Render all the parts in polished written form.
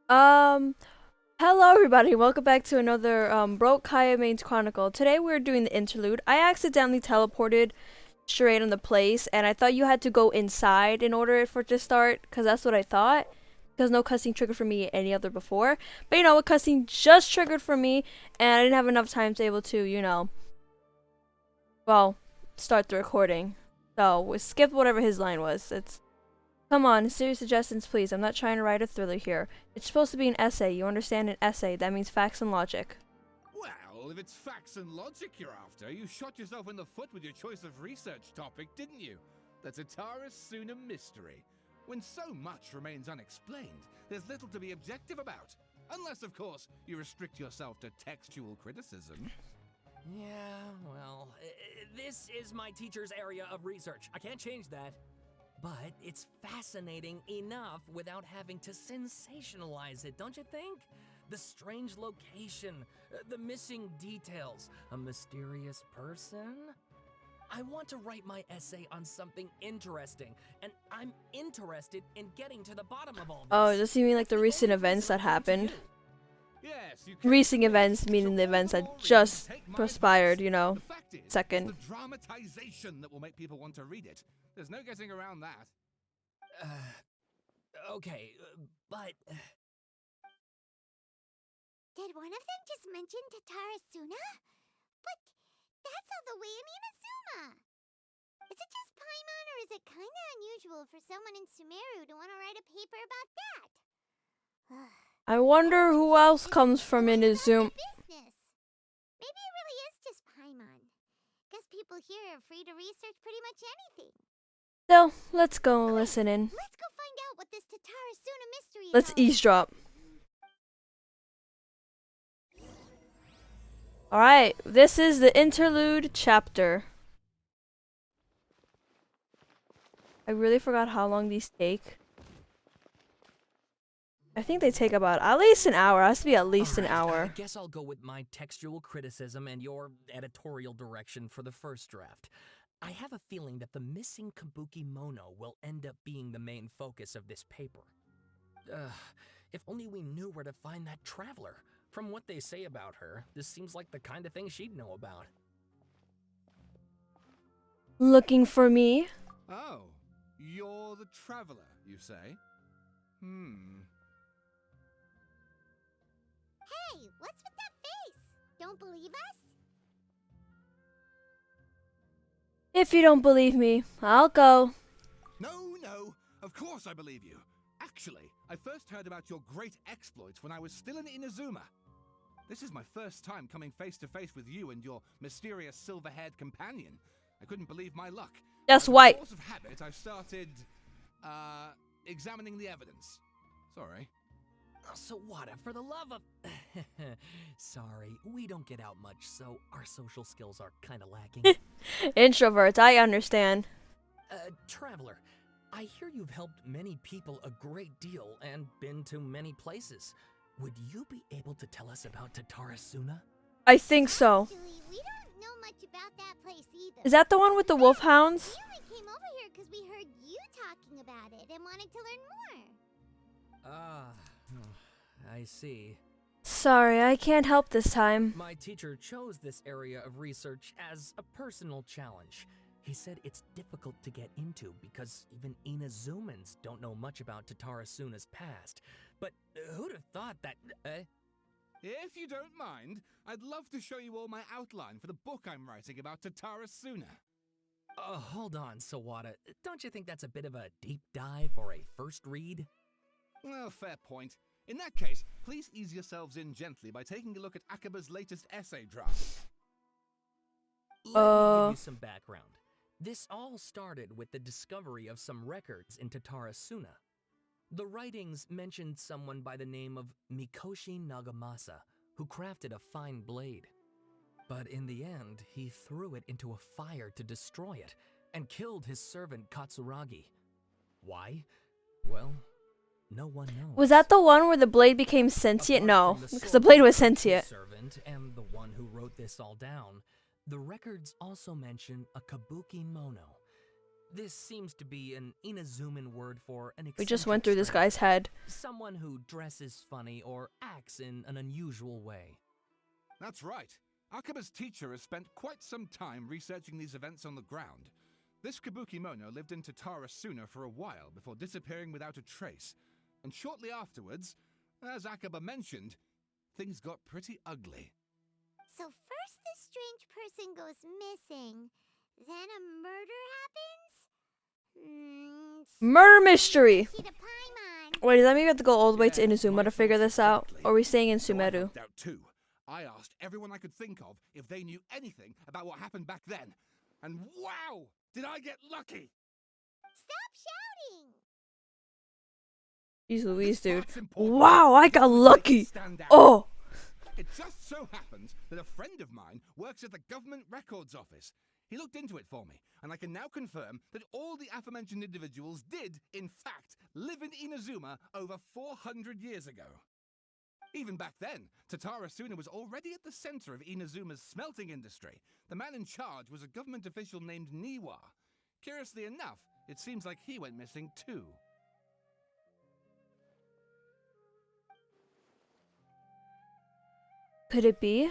Um, Hello everybody, welcome back to another Broke Kaeya Main's Chronicle. Today we're doing the interlude. I accidentally teleported straight on the place, and I thought you had to go inside in order for it to start, because that's what I thought. Because no cutscene triggered for me any other before. But you know what, cutscene just triggered for me, and I didn't have enough time to able to, well, start the recording. So, we skipped whatever his line was. Come on, serious suggestions, please. I'm not trying to write a thriller here. It's supposed to be an essay. You understand an essay. That means facts and logic. Well, if it's facts and logic you're after, you shot yourself in the foot with your choice of research topic, didn't you? The Tatara Suna mystery. When so much remains unexplained, there's little to be objective about. Unless, of course, you restrict yourself to textual criticism. Yeah, well, this is my teacher's area of research. I can't change that. But it's fascinating enough without having to sensationalize it, don't you think? The strange location, the missing details, a mysterious person. I want to write my essay on something interesting, and I'm interested in getting to the bottom of all this. Oh, does he mean like the recent events that happened? Yes, you Recent events meaning the events that just transpired, second. It's the dramatization that will make people want to read it. There's no getting around that. Okay, but... Did one of them just mention Tatara Suna? But that's all the way in Inazuma! Is it just Paimon, or is it kinda unusual for someone in Sumeru to want to write a paper about that? I wonder who else comes from Inazuma. Maybe it really is just Paimon. Guess people here are free to research pretty much anything. Still, let's go listen in. Let's go find out what this Tatara Suna mystery is. Let's eavesdrop. Alright, this is the interlude chapter. I really forgot how long these take. I think they take about at least an hour. It has to be at least an hour. I guess I'll go with my textual criticism and your editorial direction for the first draft. I have a feeling that the missing Kabuki Mono will end up being the main focus of this paper. If only we knew where to find that traveler. From what they say about her, this seems like the kind of thing she'd know about. Looking for me? Oh, you're the traveler, you say? Hey, what's with that face? Don't believe us? If you don't believe me, I'll go. No, of course I believe you. Actually, I first heard about your great exploits when I was still in Inazuma. This is my first time coming face to face with you and your mysterious silver-haired companion. I couldn't believe my luck. That's By white. force of habit, I started, examining the evidence. Sorry. So what, for the love of... Sorry, we don't get out much, so our social skills are kinda lacking. Introverts, I understand. Traveler, I hear you've helped many people a great deal and been to many places. Would you be able to tell us about Tatara Suna? I think so. Actually, we don't know much about that place either. Is that the one with the wolfhounds? We only came over here because we heard you talking about it and wanted to learn more. I see. Sorry, I can't help this time. My teacher chose this area of research as a personal challenge. He said it's difficult to get into because even Inazumans don't know much about Tatara Suna's past. But who'd have thought that... If you don't mind, I'd love to show you all my outline for the book I'm writing about Tatara Suna. Hold on, Sawada. Don't you think that's a bit of a deep dive or a first read? Well, fair point. In that case, please ease yourselves in gently by taking a look at Akuma's latest essay draft. Let me give you some background. This all started with the discovery of some records in Tatara Suna. The writings mentioned someone by the name of Mikoshi Nagamasa, who crafted a fine blade. But in the end, he threw it into a fire to destroy it, and killed his servant Katsuragi. Why? Well, no one knows. Was that the one where the blade became sentient? No, because the blade was sentient. Servant and the one who wrote this all down, the records also mention a Kabuki Mono. This seems to be an Inazuman word for an We just eccentric went through this stranger. guy's head. Someone who dresses funny or acts in an unusual way. That's right. Akuma's teacher has spent quite some time researching these events on the ground. This Kabukimono lived in Tatarasuna for a while before disappearing without a trace. And shortly afterwards, as Akuma mentioned, things got pretty ugly. So first this strange person goes missing, then a murder happens? Murder mystery! She to Paimon. Wait, does that mean we have to go all the way to Yeah, Inazuma my to figure thoughts this out? exactly. Or are we staying in So I Sumeru? helped out too. I asked everyone I could think of if they knew anything about what happened back then. And wow, did I get lucky! Stop shouting! Jeez Louise, This dude. part's important. Wow, I got Just to make it lucky! stand out. Oh! It just so happens that a friend of mine works at the government records office. He looked into it for me, and I can now confirm that all the aforementioned individuals did, in fact, live in Inazuma over 400 years ago. Even back then, Tatarasuna was already at the center of Inazuma's smelting industry. The man in charge was a government official named Niwa. Curiously enough, it seems like he went missing too. Could it be?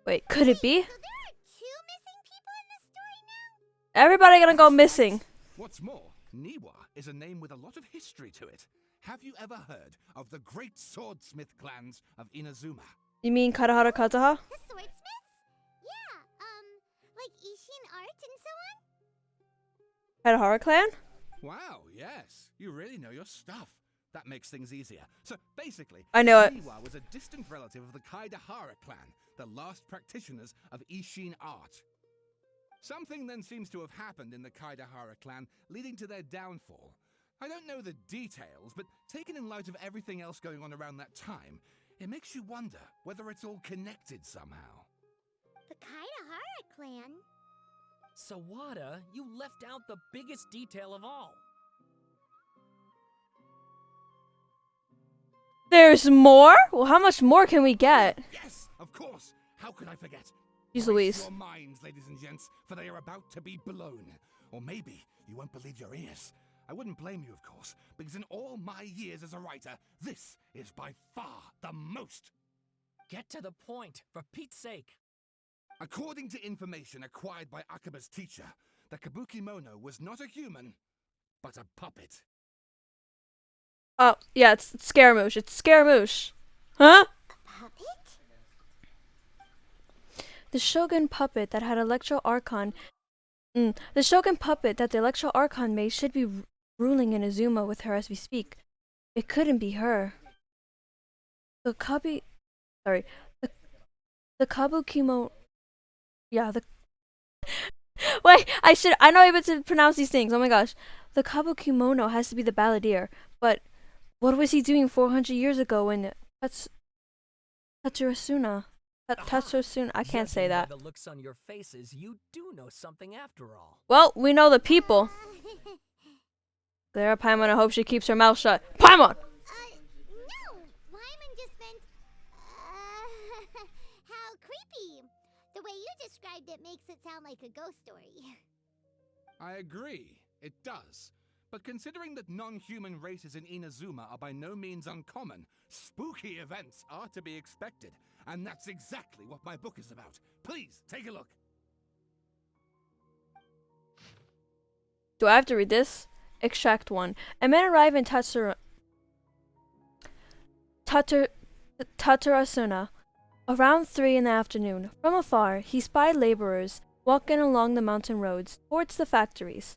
Wait, could it be? So there are 2 missing people in this story now? Everybody gonna go missing. What's more, Niwa is a name with a lot of history to it. Have you ever heard of the great swordsmith clans of Inazuma? You mean Karahara Kataha? The swordsmiths? Yeah, like Ishin art and so on? Karahara clan? Wow, yes. You really know your stuff. That makes things easier. So basically, I know it. Niwa was a distant relative of the Kaidahara clan, the last practitioners of Ishin art. Something then seems to have happened in the Kaidahara clan, leading to their downfall. I don't know the details, but taken in light of everything else going on around that time, it makes you wonder whether it's all connected somehow. The Kaidahara clan? Sawada, you left out the biggest detail of all. There's more? Well, how much more can we get? Yes, of course. How could I forget? Jeez Brace Louise. your minds, ladies and gents, for they are about to be blown. Or maybe you won't believe your ears. I wouldn't blame you, of course, because in all my years as a writer, this is by far the most. Get to the point, for Pete's sake. According to information acquired by Akuma's teacher, the Kabukimono was not a human, but a puppet. Oh, yeah, it's Scaramouche. It's Scaramouche. Huh? Puppet? The Shogun puppet that had Electro Archon. The Shogun puppet that the Electro Archon made should be ruling in Azuma with her as we speak. It couldn't be her. The Kabukimo. Yeah, the. Wait, I'm not able to pronounce these things. Oh my gosh. The Kabukimono has to be the balladeer. But what was he doing 400 years ago in Tatsurasuna? Tatsurasuna. I can't say Judging by that. the looks on your faces, you do know something after all. Well, we know the people. There, Paimon, I hope she keeps her mouth shut. Paimon! No! Paimon just meant, how creepy. The way you described it makes it sound like a ghost story. I agree, it does. But considering that non-human races in Inazuma are by no means uncommon, spooky events are to be expected. And that's exactly what my book is about. Please, take a look. Do I have to read this? Extract 1. A man arrived in Tatarasuna around 3 in the afternoon. From afar, he spied laborers walking along the mountain roads towards the factories,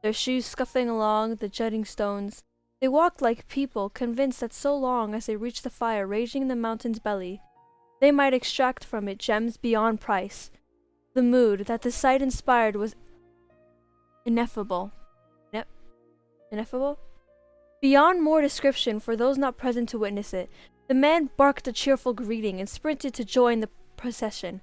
their shoes scuffing along the jutting stones. They walked like people, convinced that so long as they reached the fire raging in the mountain's belly, they might extract from it gems beyond price. The mood that the sight inspired was ineffable. Ineffable? Beyond more description for those not present to witness it, the man barked a cheerful greeting and sprinted to join the procession.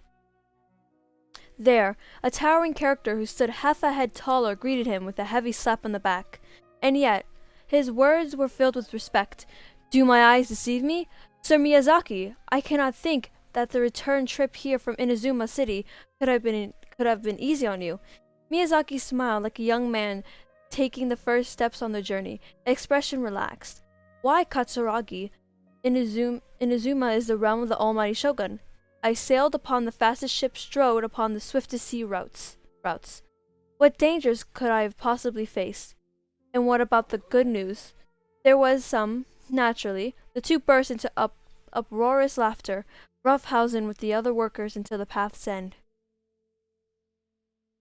There, a towering character who stood half a head taller greeted him with a heavy slap on the back. And yet, his words were filled with respect. Do my eyes deceive me? Sir Miyazaki, I cannot think that the return trip here from Inazuma City could have been easy on you. Miyazaki smiled like a young man taking the first steps on the journey, expression relaxed. Why Katsuragi? Inazuma is the realm of the almighty shogun. I sailed upon the fastest ship strode upon the swiftest sea routes. What dangers could I have possibly faced? And what about the good news? There was some, naturally. The two burst into uproarious laughter, roughhousing with the other workers until the path's end.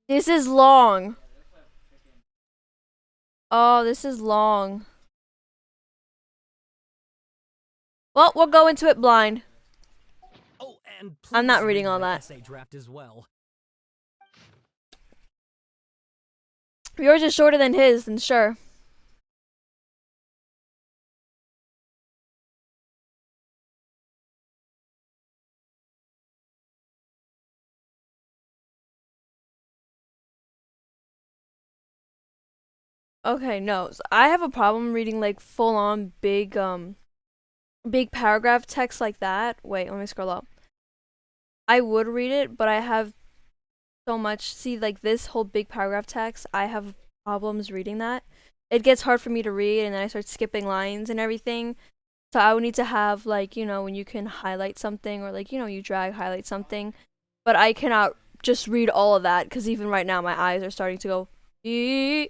This is long. Oh, this is long. Well, we'll go into it blind. Oh, and please I'm not reading read all my that. essay draft as well. If yours is shorter than his, then sure. Okay, no. So I have a problem reading like full on big paragraph text like that. Wait, let me scroll up. I would read it, but I have so much. See, like this whole big paragraph text, I have problems reading that. It gets hard for me to read, and then I start skipping lines and everything. So I would need to have like, you know, when you can highlight something or like, you know, you drag highlight something. But I cannot just read all of that because even right now my eyes are starting to go. Eee.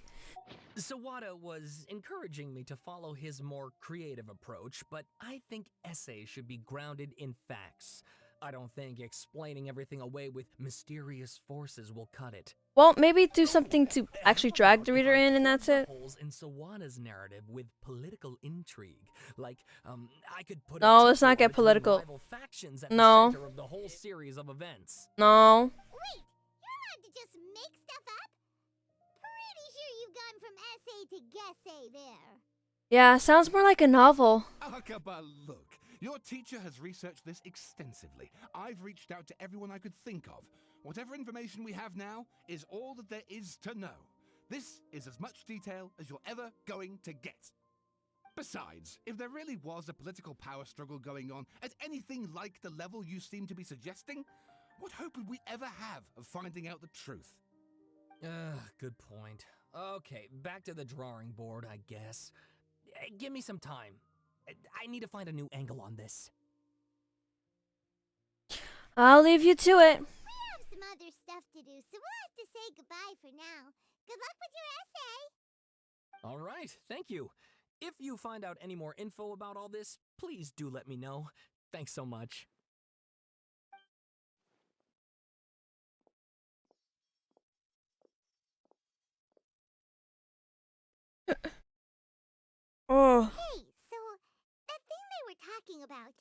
Sawada was encouraging me to follow his more creative approach, but I think essays should be grounded in facts. I don't think explaining everything away with mysterious forces will cut it. Well, maybe do something to actually drag the reader in, and that's it. Holes in Sawada's narrative with political intrigue, like I could put. No, let's not get political. Rival factions at No. the center of the whole series of events. No. Wait, you're allowed to just make stuff up? Pretty sure you've gone from essay to guessay there. Yeah, sounds more like a novel. Akaba, look. Your teacher has researched this extensively. I've reached out to everyone I could think of. Whatever information we have now is all that there is to know. This is as much detail as you're ever going to get. Besides, if there really was a political power struggle going on at anything like the level you seem to be suggesting, what hope would we ever have of finding out the truth? Good point. Okay, back to the drawing board, I guess. Give me some time. I need to find a new angle on this. I'll leave you to it. We have some other stuff to do, so we'll have to say goodbye for now. Good luck with your essay. All right, thank you. If you find out any more info about all this, please do let me know. Thanks so much. Oh. Hey, so that thing they were talking about,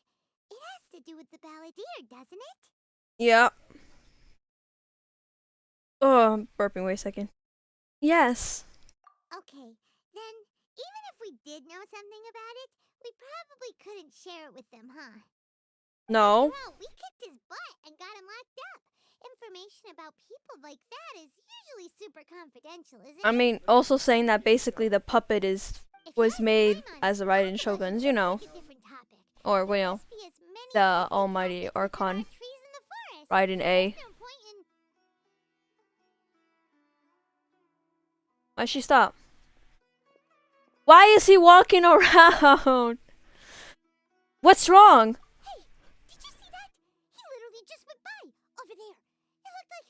it has to do with the balladeer, doesn't it? Yeah. Oh, I'm burping. Wait a second. Yes. Okay, then even if we did know something about it, we probably couldn't share it with them, huh? No. After all, we kicked his butt and got him locked up. Information about people like that is usually super confidential, isn't it? I mean, also saying that basically the puppet was made as a Raiden Shogun's, you know, or well, the almighty Archon Raiden A. Why'd she stop? Why is he walking around? What's wrong? Hey, did you see that? He literally just went by over there. It looked like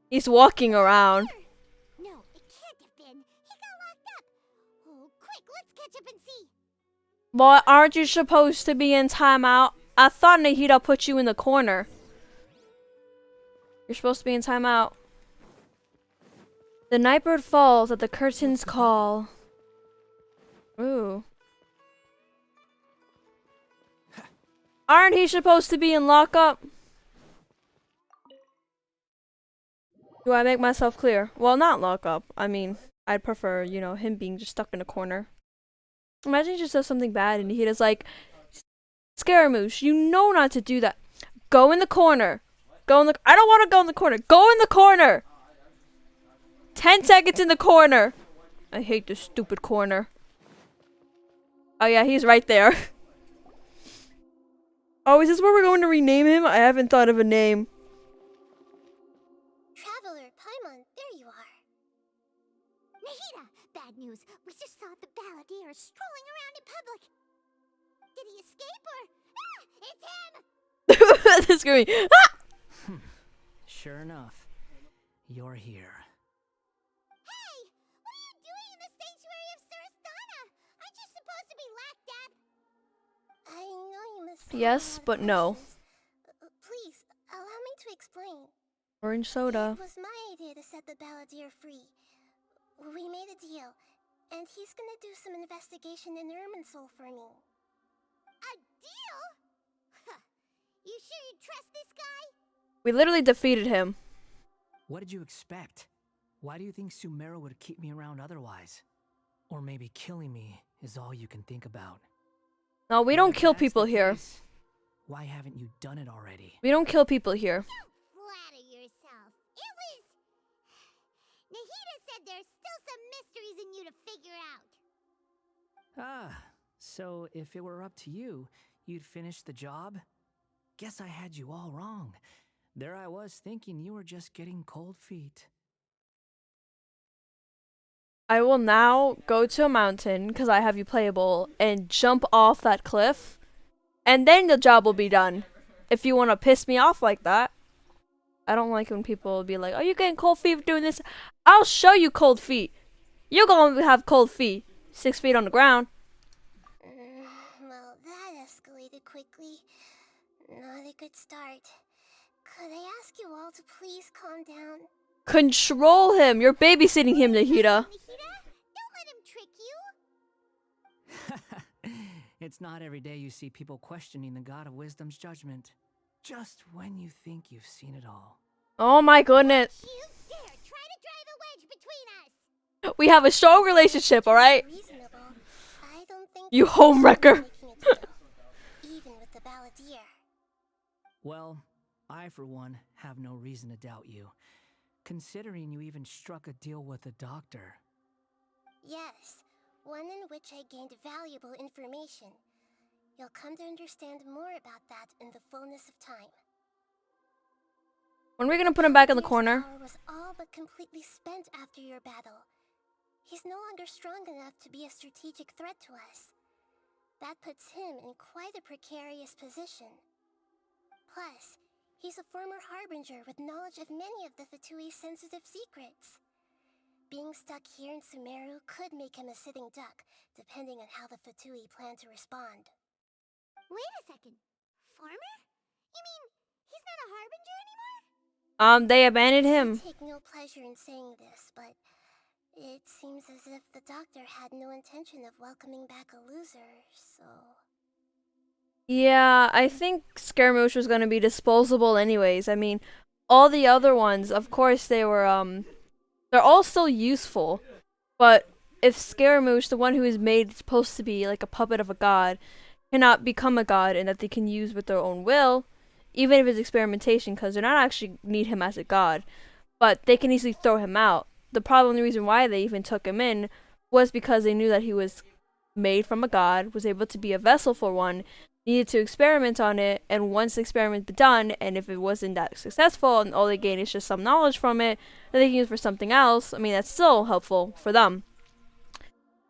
He's walking around. No, it can't have been. He got locked up. Oh, quick, let's catch up and see. Boy, aren't you supposed to be in timeout? I thought Nahida put you in the corner. You're supposed to be in timeout. The nightbird falls at the curtain's call. Ooh. Aren't he supposed to be in lockup? Do I make myself clear? Well, not lockup. I mean, I'd prefer, you know, him being just stuck in a corner. Imagine he just does something bad and he does like, Scaramouche, you know not to do that. Go in the corner. Go in the. I don't want to go in the corner. Go in the corner. 10 seconds in the corner. I hate this stupid corner. Oh yeah, he's right there. Oh, is this where we're going to rename him? I haven't thought of a name. bad news. We just saw the balladeer strolling around in public. Did he escape or... Ah! It's him! The screaming. Sure enough, you're here. Hey! What are you doing in the sanctuary of Surasthana? Aren't you supposed to be lacked up? I know you must... Yes, but no. Please, allow me to explain. Orange soda. It was my idea to set the balladeer free. We made a deal, and he's gonna do some investigation in Irminsul for me. A deal? Huh. You sure you trust this guy? We literally defeated him. What did you expect? Why do you think Sumeru would keep me around otherwise? Or maybe killing me is all you can think about. No, we don't kill people here. Why haven't you done it already? We don't kill people here. Flatter yourself. It was... Nahida said there's still some mysteries in you to figure out. Ah, so if it were up to you, you'd finish the job? Guess I had you all wrong. There I was thinking you were just getting cold feet. I will now go to a mountain, because I have you playable, and jump off that cliff. And then the job will be done. If you want to piss me off like that. I don't like when people be like, "Are you getting cold feet for doing this?" I'll show you cold feet. You're going to have cold feet. 6 feet on the ground. Well, that escalated quickly. Not a good start. Could I ask you all to please calm down? Control him. You're babysitting him, Nahida. Nahida, don't let him trick you. It's not every day you see people questioning the God of Wisdom's judgment. Just when you think you've seen it all. Oh my goodness. You dare try to drive a wedge between us. We have a strong relationship, alright? Reasonable. I don't think You homewrecker. even with the balladeer. Well, I for one have no reason to doubt you, considering you even struck a deal with the doctor. Yes, one in which I gained valuable information. You'll come to understand more about that in the fullness of time. When are we gonna put him back in the corner? His power was all but completely spent after your battle. He's no longer strong enough to be a strategic threat to us. That puts him in quite a precarious position. Plus, he's a former harbinger with knowledge of many of the Fatui's sensitive secrets. Being stuck here in Sumeru could make him a sitting duck, depending on how the Fatui plan to respond. Wait a second. Farmer? You mean he's not a harbinger anymore? They abandoned him. I take no pleasure in saying this, but it seems as if the doctor had no intention of welcoming back a loser, so... Yeah, I think Scaramouche was gonna be disposable anyways. I mean, all the other ones, of course they were, they're all still useful. But if Scaramouche, the one who is made supposed to be like a puppet of a god, cannot become a god and that they can use with their own will, even if it's experimentation, because they're not actually need him as a god, but they can easily throw him out. The problem, the reason why they even took him in, was because they knew that he was made from a god, was able to be a vessel for one, needed to experiment on it, and once the experiment be done, and if it wasn't that successful and all they gain is just some knowledge from it that they can use for something else, I mean, that's still helpful for them.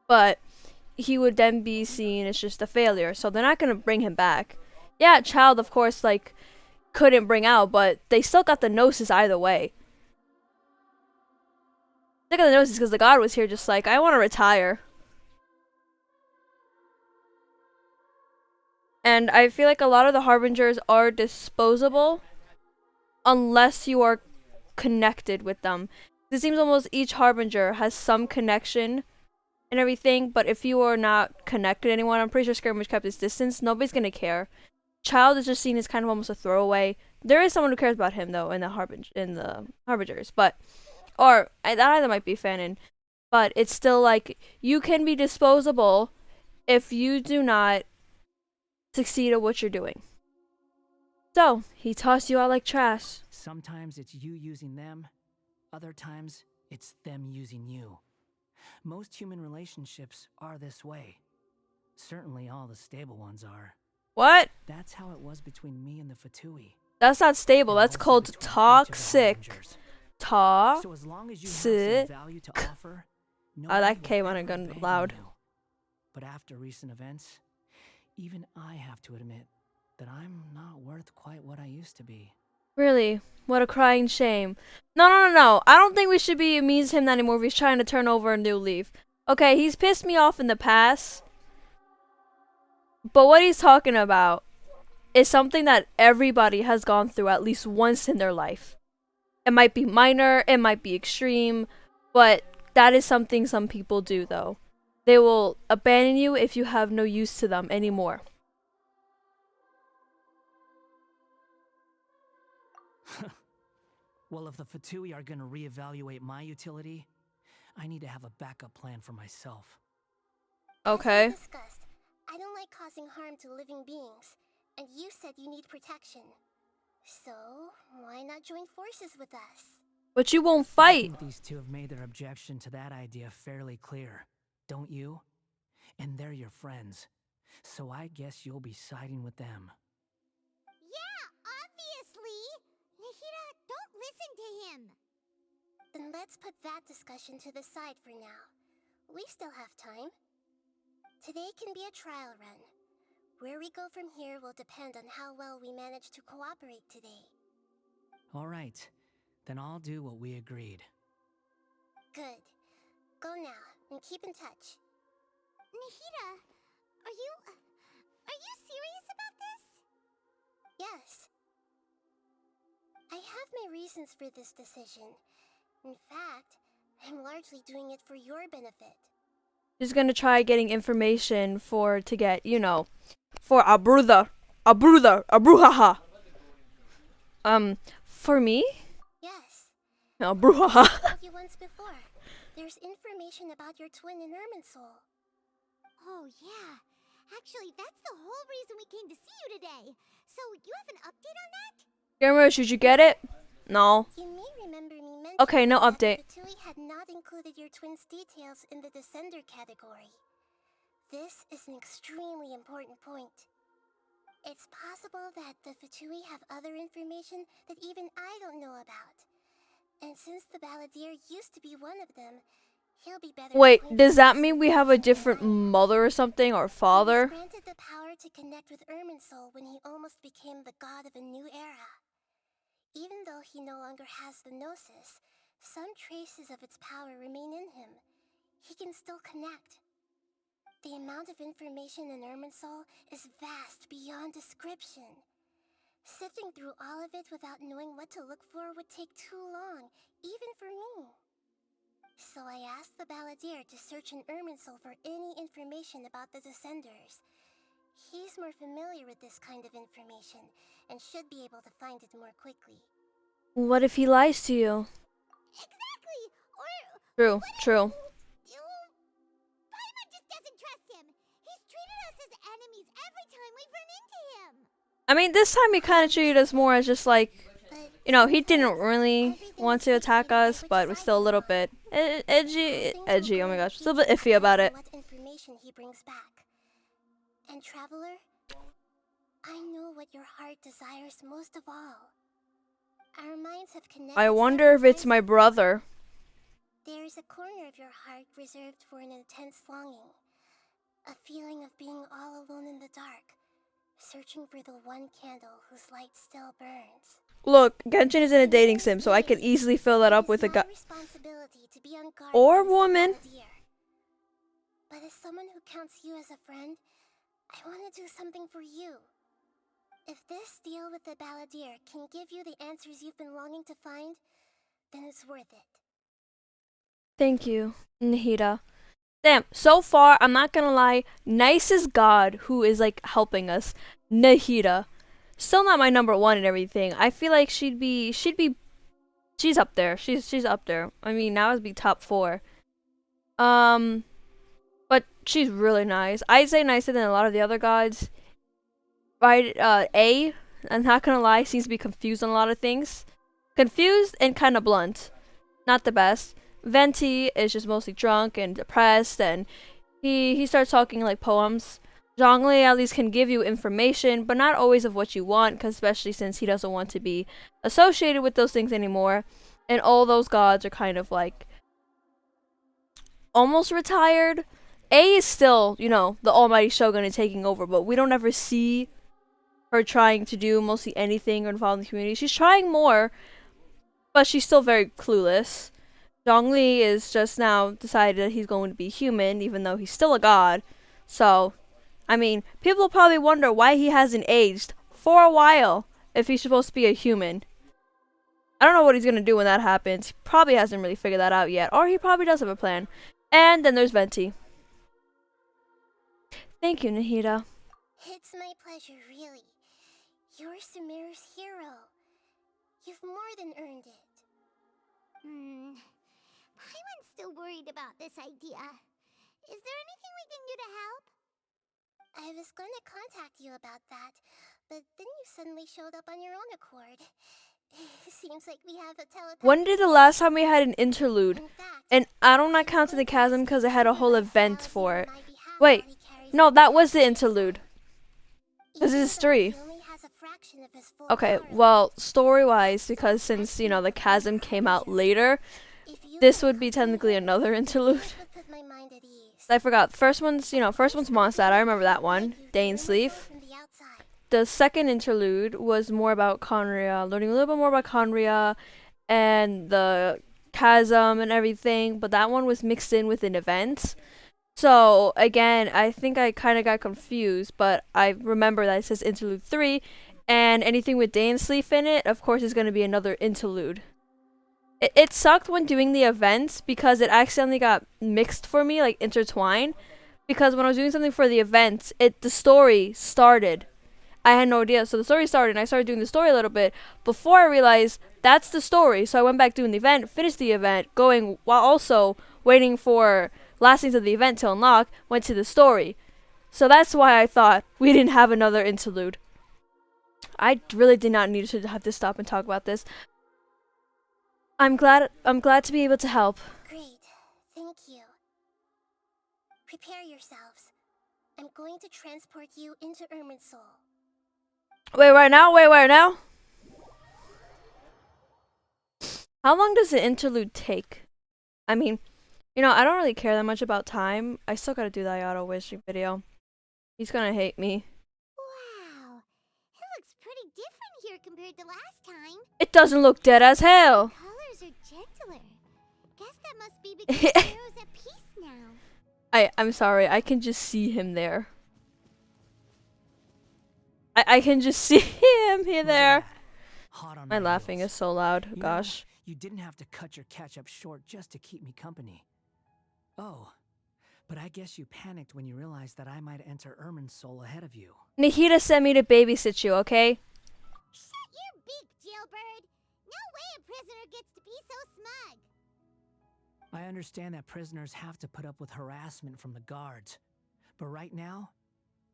But he would then be seen as just a failure, so they're not going to bring him back. Yeah, Child, of course, like, couldn't bring out, but they still got the Gnosis either way. They got the Gnosis because the god was here just like, I want to retire. And I feel like a lot of the Harbingers are disposable unless you are connected with them. It seems almost each Harbinger has some connection and everything, but if you are not connected to anyone, I'm pretty sure Scaramouche kept his distance, nobody's gonna care. Child is just seen as kind of almost a throwaway. There is someone who cares about him though in the Harbingers, but that either might be Fanon, but it's still like you can be disposable if you do not succeed at what you're doing. So he tossed you out like trash. Sometimes it's you using them, other times it's them using you. Most human relationships are this way. Certainly all the stable ones are. What? That's how it was between me and the Fatui. That's not stable. That's called toxic. So as long as you have some value to offer, That will came on a ever gun abandon loud. you. But after recent events, even I have to admit that I'm not worth quite what I used to be. Really? What a crying shame. No. I don't think we should be mean to him anymore if he's trying to turn over a new leaf. Okay, he's pissed me off in the past. But what he's talking about is something that everybody has gone through at least once in their life. It might be minor, it might be extreme, but that is something some people do though. They will abandon you if you have no use to them anymore. Well, if the Fatui are gonna reevaluate my utility, I need to have a backup plan for myself. Okay. As we discussed, I don't like causing harm to living beings, and you said you need protection. So, why not join forces with us? But you won't I fight. think these two have made their objection to that idea fairly clear, don't you? And they're your friends, so I guess you'll be siding with them. Yeah, obviously! Nahida, don't listen to him! Then let's put that discussion to the side for now. We still have time. Today can be a trial run. Where we go from here will depend on how well we manage to cooperate today. All right, then I'll do what we agreed. Good. Go now, and keep in touch. Nahida, are you serious about this? Yes. I have my reasons for this decision. In fact, I'm largely doing it for your benefit. She's gonna try getting information to get, for a brother, a bruhaha. For me? Yes. A I bruhaha. told you once before. There's information about your twin in Irminsul. Oh, yeah. Actually, that's the whole reason we came to see you today. So, you have an update on that? Scaramouche, did you get it? No. You may remember me mentioning Okay, no that update. the Fatui had not included your twin's details in the Descender category. This is an extremely important point. It's possible that the Fatui have other information that even I don't know about. And since the Balladeer used to be one of them, he'll be better Wait, acquainted does that with mean we have a different I am. mother or something, or He father? was granted the power to connect with Irminsul when he almost became the god of a new era. Even though he no longer has the Gnosis, some traces of its power remain in him. He can still connect. The amount of information in Irminsul is vast beyond description. Sifting through all of it without knowing what to look for would take too long, even for me. So I asked the Balladeer to search in Irminsul for any information about the Descenders. He's more familiar with this kind of information, and should be able to find it more quickly. What if he lies to you? Exactly! Or... True, what if- true. Paimon just doesn't trust him! He's treated us as enemies every time we've run into him! I mean, this time he kind of treated us more as just like, But he didn't sometimes really everything want is to attack dictated by us, which but was side still a you little are. bit Things will edgy, go oh my in gosh, the a little bit future iffy about depends it. on what information he brings back. And Traveler, I know what your heart desires most of all. Our minds have connected. I wonder if several it's times my before. brother. There is a corner of your heart reserved for an intense longing. A feeling of being all alone in the dark, searching for the one candle whose light still burns. Look, Genshin is in a dating sim, so I could easily fill that up It is with a my guy. responsibility to be on guard Or against the woman. Balladeer. But as someone who counts you as a friend, I want to do something for you. If this deal with the Balladeer can give you the answers you've been longing to find, then it's worth it. Thank you, Nahida. Damn, so far, I'm not gonna lie, nicest god who is like helping us, Nahida. Still not my number one and everything. I feel like she's up there. She's up there. I mean, now it'd be top 4. But she's really nice. I'd say nicer than a lot of the other gods. Right, I'm not gonna lie, seems to be confused on a lot of things. Confused and kind of blunt. Not the best. Venti is just mostly drunk and depressed, and he starts talking like poems. Zhongli at least can give you information, but not always of what you want, 'cause especially since he doesn't want to be associated with those things anymore. And all those gods are kind of like almost retired. A is still, you know, the almighty shogun and taking over, but we don't ever see her trying to do mostly anything or involved in the community. She's trying more, but she's still very clueless. Zhongli is just now decided that he's going to be human, even though he's still a god. So, I mean, people probably wonder why he hasn't aged for a while if he's supposed to be a human. I don't know what he's gonna do when that happens. He probably hasn't really figured that out yet, or he probably does have a plan. And then there's Venti. Thank you, Nahida. It's my pleasure, really. You're Sumeru's hero. You've more than earned it. Paimon's still worried about this idea. Is there anything we can do to help? I was gonna contact you about that, but then you suddenly showed up on your own accord. Seems like we have a telepathic... When did the last time we had an interlude? And I don't not count the chasm because I had a whole event for it. Wait, no, that was the interlude. This is 3. Okay, well, story-wise, because since, you know, the chasm came out later, this would be technically another interlude. I forgot. First one's Mondstadt. I remember that one. Day in Sleep. The second interlude was more about Conria, learning a little bit more about Conria and the chasm and everything, but that one was mixed in with an event. So again, I think I kind of got confused, but I remember that it says interlude 3, and anything with Day and Sleep in it, of course, is going to be another interlude. It sucked when doing the events because it accidentally got mixed for me, like intertwined, because when I was doing something for the events, the story started. I had no idea, so the story started, and I started doing the story a little bit before I realized that's the story. So I went back doing the event, finished the event, going while also waiting for last things of the event to unlock, went to the story. So that's why I thought we didn't have another interlude. I really did not need to have to stop and talk about this. I'm glad to be able to help. Great, thank you. Prepare yourselves. I'm going to transport you into Irminsul. Wait, right now? Wait, right now? How long does the interlude take? I mean, you know, I don't really care that much about time. I still gotta do the Ayato wishing video. He's gonna hate me. Wow, it looks pretty different here compared to last time. It doesn't look dead as hell. Colors are gentler. Guess that must be because Zero's at peace now. I'm sorry, I can just see him there. I can just see him here there. My laughing is so loud, gosh. You didn't have to cut your catch-up short just to keep me company. Oh, but I guess you panicked when you realized that I might enter Irminsul ahead of you. Nahida sent me to babysit you, okay? Shut your beak, jailbird! No way a prisoner gets to be so smug! I understand that prisoners have to put up with harassment from the guards, but right now,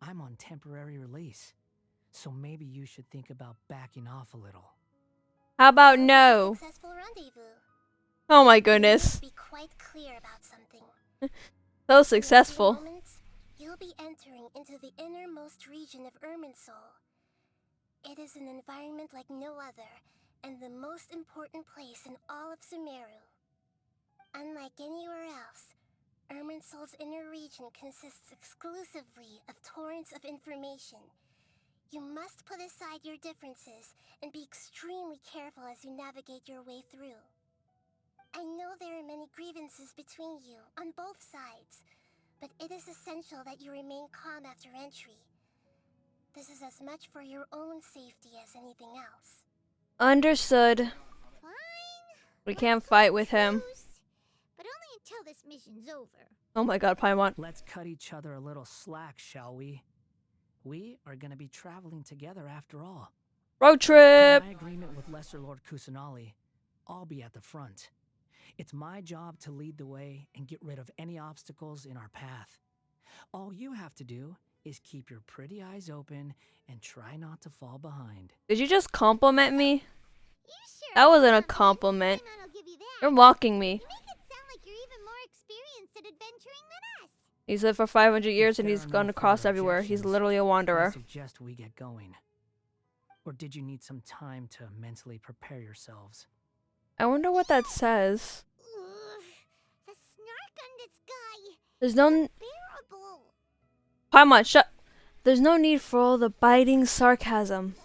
I'm on temporary release. So maybe you should think about backing off a little. How about no? Successful rendezvous. Oh my goodness. Be quite clear about something. So successful. In a few moments, you'll be entering into the innermost region of Irminsul. It is an environment like no other, and the most important place in all of Sumeru. Unlike anywhere else, Irminsul's inner region consists exclusively of torrents of information. You must put aside your differences and be extremely careful as you navigate your way through. I know there are many grievances between you on both sides, but it is essential that you remain calm after entry. This is as much for your own safety as anything else. Understood. Fine. We can't fight with him. But only until this mission's over. Oh my god, Paimon. Let's cut each other a little slack, shall we? We are gonna be traveling together after all. Road trip! Per my agreement with Lesser Lord Kusanali, I'll be at the front. It's my job to lead the way and get rid of any obstacles in our path. All you have to do is keep your pretty eyes open and try not to fall behind. Did you just compliment me? You sure That wasn't a compliment. compliment. Paimon will give you that. You're mocking me. You make it sound like you're even more experienced at adventuring than us. He's lived for 500 years If and there he's are gone no across further everywhere. He's objections, literally a I wanderer. suggest we get going. Or did you need some time to mentally prepare yourselves? I wonder what that says. Ugh, the snark on this guy. There's no Unbearable. Paimon, shut. There's no need for all the biting sarcasm.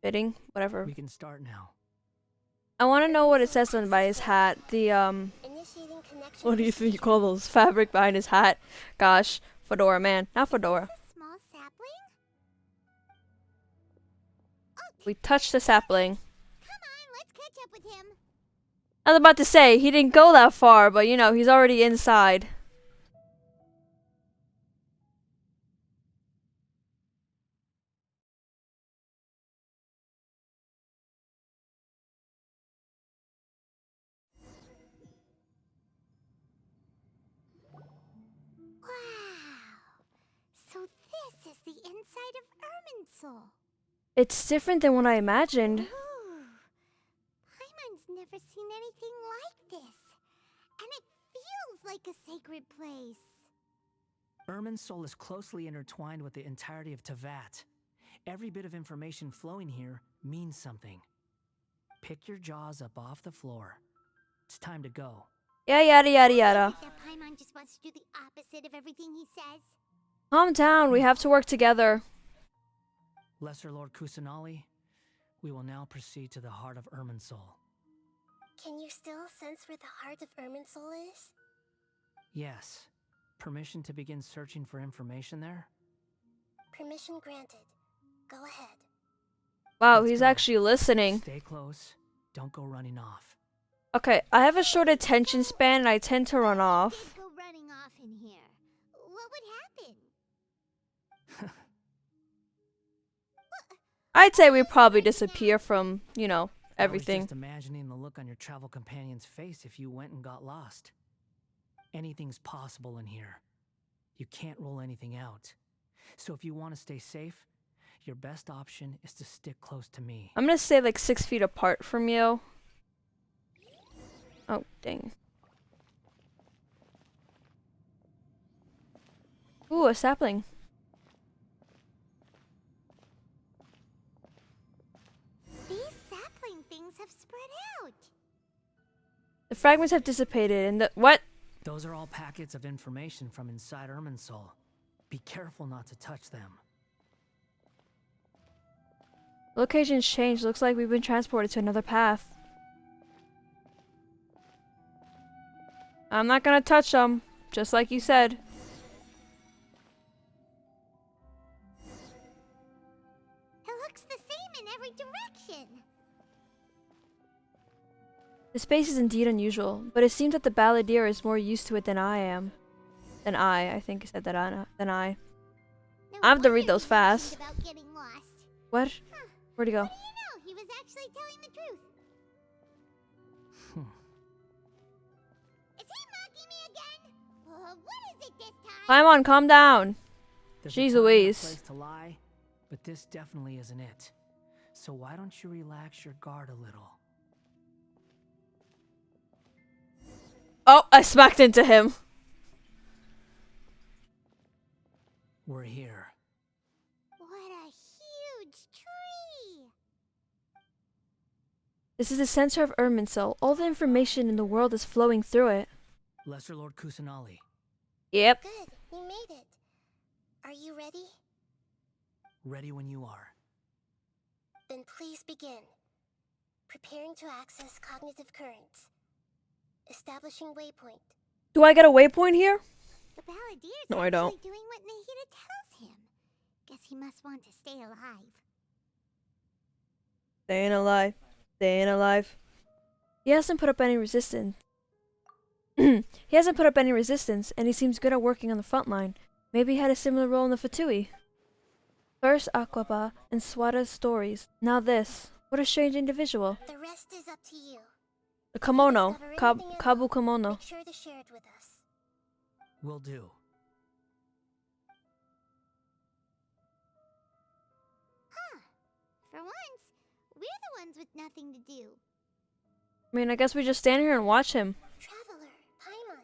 Fitting, whatever. We can start now. I want to know what it says on by his hat. The Initiating connection what do you think you call those? Fabric behind his hat. Gosh, fedora, man, not fedora. a small sapling? We touched the sapling. Come on, let's catch up with him. I was about to say he didn't go that far, but you know he's already inside. Wow. So this is the inside of Irminsul. It's different than what I imagined. Ooh. Paimon's never seen anything like this. And it feels like a sacred place. Irminsul is closely intertwined with the entirety of Teyvat. Every bit of information flowing here means something. Pick your jaws up off the floor. It's time to go. Yeah, yada yada yada. That Paimon just wants to do the opposite of everything he says. Calm down. We have to work together. Lesser Lord Kusanali, we will now proceed to the heart of Irminsul. Can you still sense where the heart of Irminsul is? Yes. Permission to begin searching for information there? Permission granted. Go ahead. Wow, Let's he's go. actually listening. Stay close. Don't go running off. Okay, I have a short attention span and I tend to run off. Did go running off in here. What would happen? I'd say we probably disappear from, you know, I was everything. just imagining the look on your travel companion's face if you went and got lost. Anything's possible in here. You can't rule anything out. So if you want to stay safe, your best option is to stick close to me. I'm gonna stay like 6 feet apart from you. Oh, dang. Ooh, a sapling. These sapling things have spread out. The fragments have dissipated and the— what? Those are all packets of information from inside Irminsul. Be careful not to touch them. Location's changed. Looks like we've been transported to another path. I'm not gonna touch them, just like you said. It looks the same in every direction. The space is indeed unusual, but it seems that the balladeer is more used to it than I am. I think he said that than I. No I have to read wonder those he mentioned fast. About getting lost. What? Huh. Where'd he go? What do you know? He was actually telling the truth. Is he mocking me again? What is it this time? Paimon, calm down. There's Jeez a time and a Louise. place to lie, but this definitely isn't it. So why don't you relax your guard a little? Oh, I smacked into him. We're here. What a huge tree! This is the center of Irminsul. All the information in the world is flowing through it. Lesser Lord Kusanali. Yep. Good, you made it. Are you ready? Ready when you are. Then please begin. Preparing to access cognitive currents. Establishing waypoint. Do I get a waypoint here? The balladier's No, I don't. actually doing what Nahida tells him. Guess he must want to stay alive. Staying alive. Staying alive. He hasn't put up any resistance. He hasn't put up any resistance, and he seems good at working on the front line. Maybe he had a similar role in the Fatui. First Akuma and Swada's stories. Now this. What a strange individual. The rest is up to you. The kimono. Discover anything at Kabu all, kimono. Make sure to share it with us. Will do. Huh. For once, we're the ones with nothing to do. I mean, I guess we just stand here and watch him. Traveler, Paimon,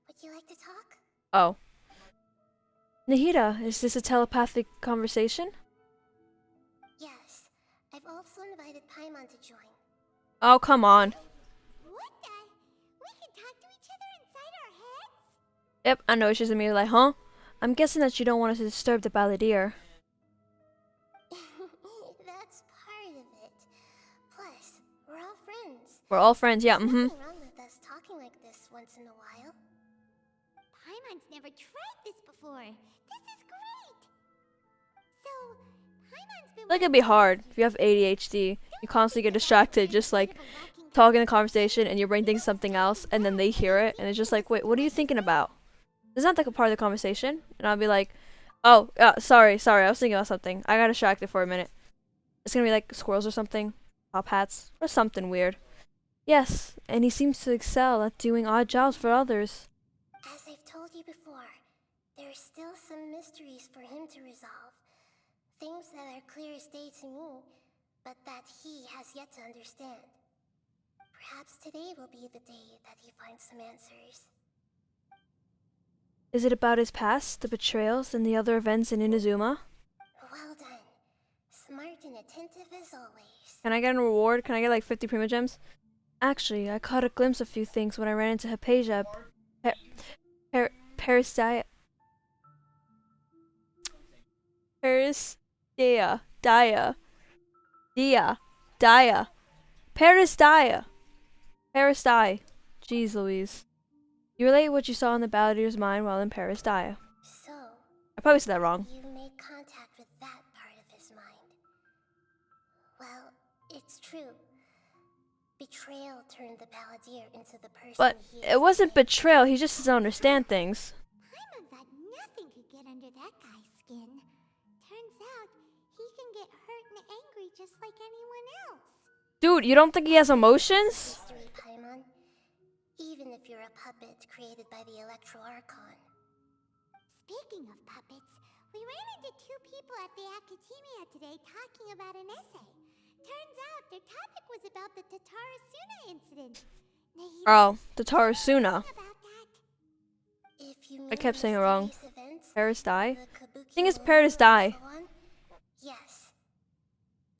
would you like to talk? Oh. Nahida, is this a telepathic conversation? Yes. I've also invited Paimon to join. Oh, come on. What the? We can talk to each Yep, I know. She's immediately like, huh? I'm guessing that you don't want us to disturb the balladeer. That's part of it. Plus, we're all friends. We're all friends, yeah, There's mm-hmm. nothing wrong with us talking like this once in a while. Paimon's never tried this before. This is great. So, Paimon's been Like, it'd be hard if you have ADHD. You constantly get distracted, just like talking in a conversation and your brain thinks something else, and then they hear it, and it's just like, wait, what are you thinking about? It's not like a part of the conversation. And I'll be like, oh, sorry, I was thinking about something. I got distracted for a minute. It's gonna be like squirrels or something, top hats, or something weird. Yes, and he seems to excel at doing odd jobs for others. As I've told you before, there are still some mysteries for him to resolve. Things that are clear as day to me, but that he has yet to understand. Perhaps today will be the day that he finds some answers. Is it about his past, the betrayals, and the other events in Inazuma? Well done. Smart and attentive as always. Can I get a reward? Can I get like 50 Prima Gems? Actually, I caught a glimpse of a few things when I ran into Hypatia. Parisdia. Parisdi. Jeez Louise. You relate what you saw in the balladier's mind while in Parisdia. So, I probably said that wrong. you made contact with that part of his mind. Well, it's true. Betrayal turned the balladeer into the person But he is it wasn't today. betrayal, he just doesn't understand things. Paimon thought nothing could get under that guy's skin. Turns out, he can get hurt and angry just like anyone else. Dude, you don't think he has emotions? History, Paimon. Even if you're a puppet created by the Electro Archon. Speaking of puppets, we ran into two people at the Academia today talking about an essay. Turns out their topic was about the Tatarasuna incident. Nahida Oh, the Tarasuna. about that. If you I kept saying it wrong. Events, Parisdi? the Kabuki Thing is, War Parisdi. and so on, yes,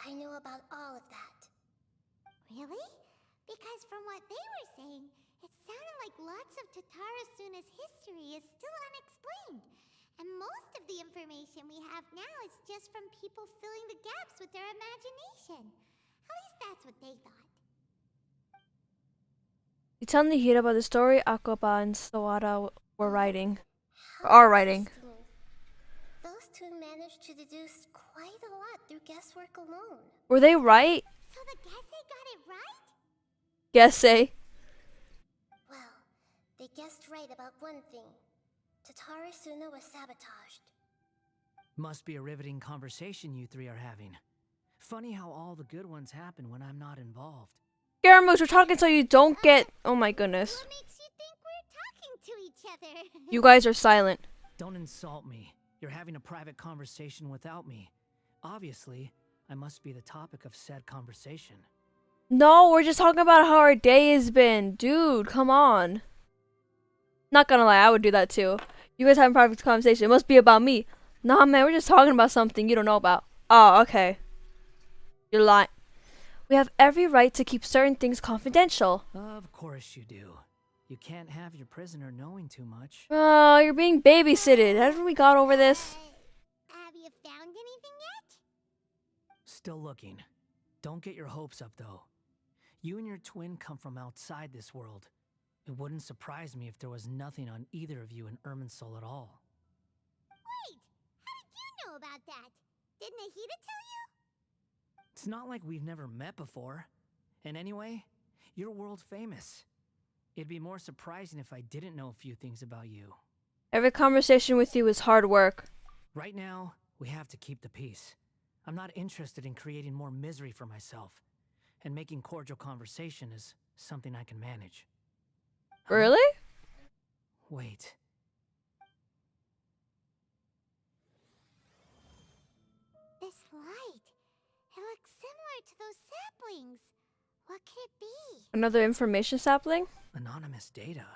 I know about all of that. Really? Because from what they were saying, it sounded like lots of Tatarasuna's history is still unexplained. And most of the information we have now is just from people filling the gaps with their imagination. At least that's what they thought. You tell Nahida about the story Akuma and Sawada were writing. How Are writing. interesting. Those two managed to deduce quite a lot through guesswork alone. Were they right? So the Gesse got it right? Guess say. Well, they guessed right about one thing. Tatarasuna was sabotaged. Must be a riveting conversation you three are having. Funny how all the good ones happen when I'm not involved. Scaramouche, we're talking so you don't get. Oh my goodness. What makes you think we're talking to each other? You guys are silent. Don't insult me. You're having a private conversation without me. Obviously, I must be the topic of said conversation. No, we're just talking about how our day has been. Dude, come on. Not gonna lie, I would do that too. You guys having a private conversation. It must be about me. Nah, man, we're just talking about something you don't know about. Oh, okay. You're lying. We have every right to keep certain things confidential. Of course you do. You can't have your prisoner knowing too much. Oh, you're being babysitted. Haven't we got over this? Have you found anything yet? Still looking. Don't get your hopes up, though. You and your twin come from outside this world. It wouldn't surprise me if there was nothing on either of you in Irminsul at all. Wait, how did you know about that? Did Nahida tell you? It's not like we've never met before. And anyway, you're world famous. It'd be more surprising if I didn't know a few things about you. Every conversation with you is hard work. Right now, we have to keep the peace. I'm not interested in creating more misery for myself. And making cordial conversation is something I can manage. Huh? Really? Wait. This light. It looks similar to those saplings. What could it be? Another information sapling? Anonymous data.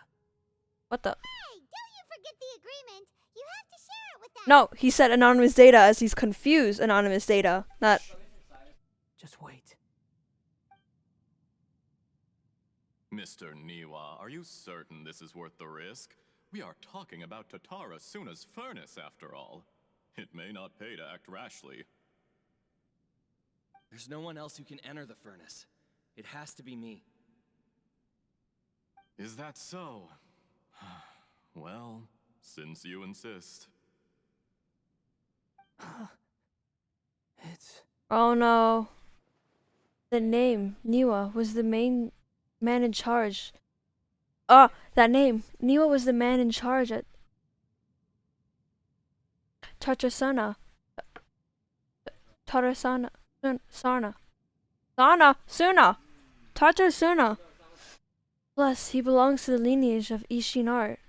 What the? Hey, don't you forget the agreement. You have to share it with us. No, he said anonymous data as he's confused anonymous data. Not. Just wait. Mr. Niwa, are you certain this is worth the risk? We are talking about Tatara Suna's furnace, after all. It may not pay to act rashly. There's no one else who can enter the furnace. It has to be me. Is that so? Well, since you insist. It's... Oh no. The name, Niwa, was the main man in charge. Oh, that name. Niwa was the man in charge at Tartasana. Tarasana. Sarna. Suna! Tartasuna! Plus, he belongs to the lineage of Ishin art.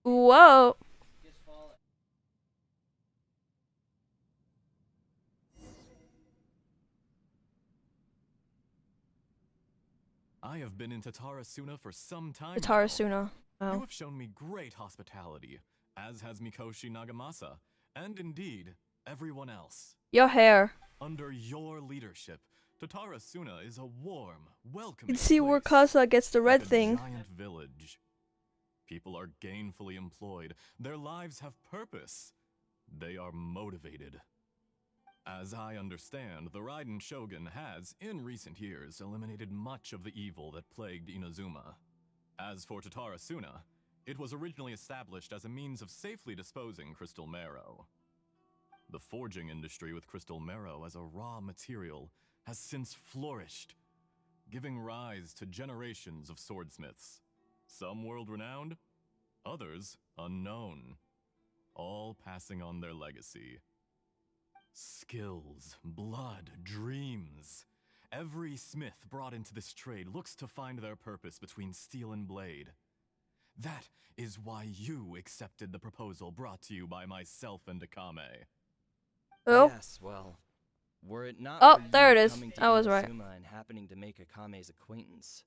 Whoa! I have been in Tatara Suna for some time now. Tarasuna. You Oh. have shown me great hospitality, as has Mikoshi Nagamasa, and indeed, everyone else. Your hair. Under your leadership, Tatara Suna is a warm, You welcoming can see where place, Kasa gets the red like a thing. giant village. People are gainfully employed. Their lives have purpose. They are motivated. As I understand, the Raiden Shogun has, in recent years, eliminated much of the evil that plagued Inazuma. As for Tatara Suna, it was originally established as a means of safely disposing crystal marrow. The forging industry with crystal marrow as a raw material has since flourished, giving rise to generations of swordsmiths. Some world-renowned, others unknown, all passing on their legacy. Skills, blood, dreams. Every smith brought into this trade looks to find their purpose between steel and blade. That is why you accepted the proposal brought to you by myself and Akame. Oh. Yes, well, were it not Oh, for you there it is. coming to I was right. Inazuma and happening to make Akame's acquaintance,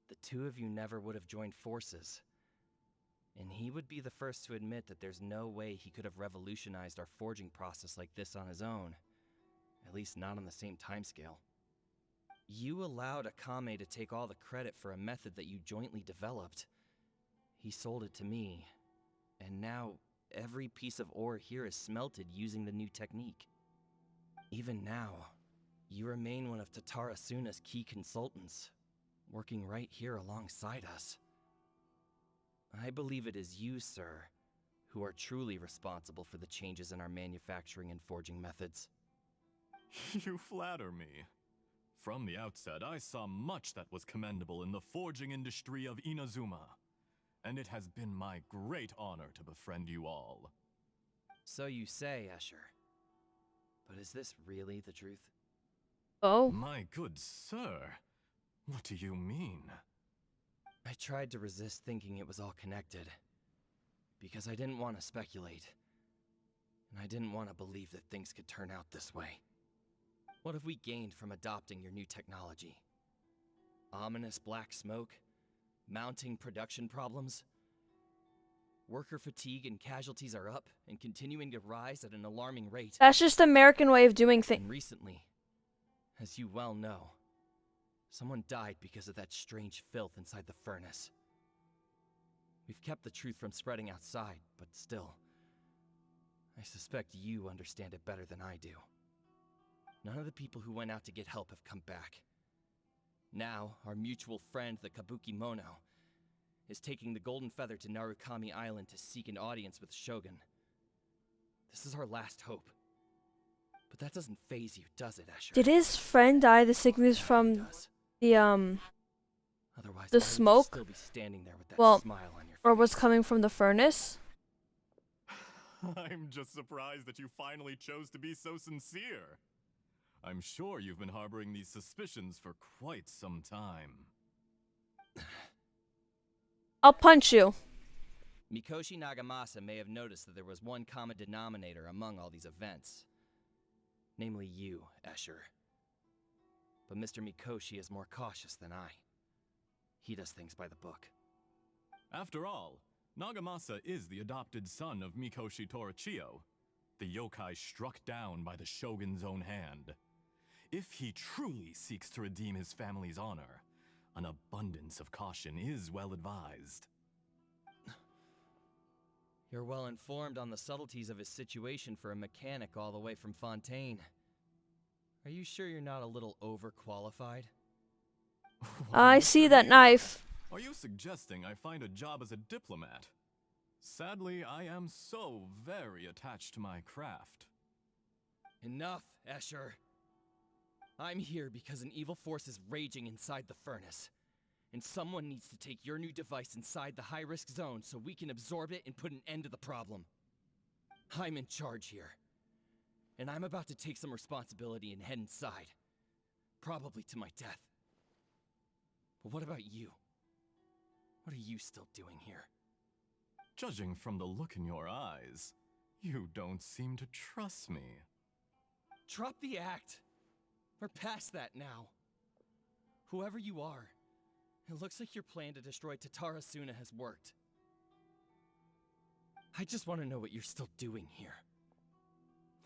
the two of you never would have joined forces. And he would be the first to admit that there's no way he could have revolutionized our forging process like this on his own. At least not on the same timescale. You allowed Akame to take all the credit for a method that you jointly developed. He sold it to me, and now every piece of ore here is smelted using the new technique. Even now, you remain one of Tatara Suna's key consultants, working right here alongside us. I believe it is you, sir, who are truly responsible for the changes in our manufacturing and forging methods. You flatter me. From the outset, I saw much that was commendable in the forging industry of Inazuma, and it has been my great honor to befriend you all. So you say, Escher. But is this really the truth? Oh. My good sir, what do you mean? I tried to resist thinking it was all connected, because I didn't want to speculate, and I didn't want to believe that things could turn out this way. What have we gained from adopting your new technology? Ominous black smoke? Mounting production problems? Worker fatigue and casualties are up and continuing to rise at an alarming rate. That's just the American way of doing things. And recently, as you well know, someone died because of that strange filth inside the furnace. We've kept the truth from spreading outside, but still, I suspect you understand it better than I do. None of the people who went out to get help have come back. Now, our mutual friend, the Kabuki Mono, is taking the Golden Feather to Narukami Island to seek an audience with Shogun. This is our last hope. But that doesn't faze you, does it, Escher? Did his friend die the sickness It from does. the Otherwise, the why would you smoke? still be standing there with that Well, smile on your or was face? coming from the furnace? I'm just surprised that you finally chose to be so sincere. I'm sure you've been harboring these suspicions for quite some time. I'll punch you. Mikoshi Nagamasa may have noticed that there was one common denominator among all these events. Namely you, Escher. But Mr. Mikoshi is more cautious than I. He does things by the book. After all, Nagamasa is the adopted son of Mikoshi Torichio, the yokai struck down by the Shogun's own hand. If he truly seeks to redeem his family's honor, An abundance of caution is well advised. You're well informed on the subtleties of his situation for a mechanic all the way from Fontaine. Are you sure you're not a little overqualified? I see that knife. Are you suggesting I find a job as a diplomat? Sadly, I am so very attached to my craft. Enough, Escher. I'm here because an evil force is raging inside the furnace. And someone needs to take your new device inside the high-risk zone so we can absorb it and put an end to the problem. I'm in charge here. And I'm about to take some responsibility and head inside. Probably to my death. But what about you? What are you still doing here? Judging from the look in your eyes, you don't seem to trust me. Drop the act! We're past that now. Whoever you are, it looks like your plan to destroy Tatara Suna has worked. I just want to know what you're still doing here.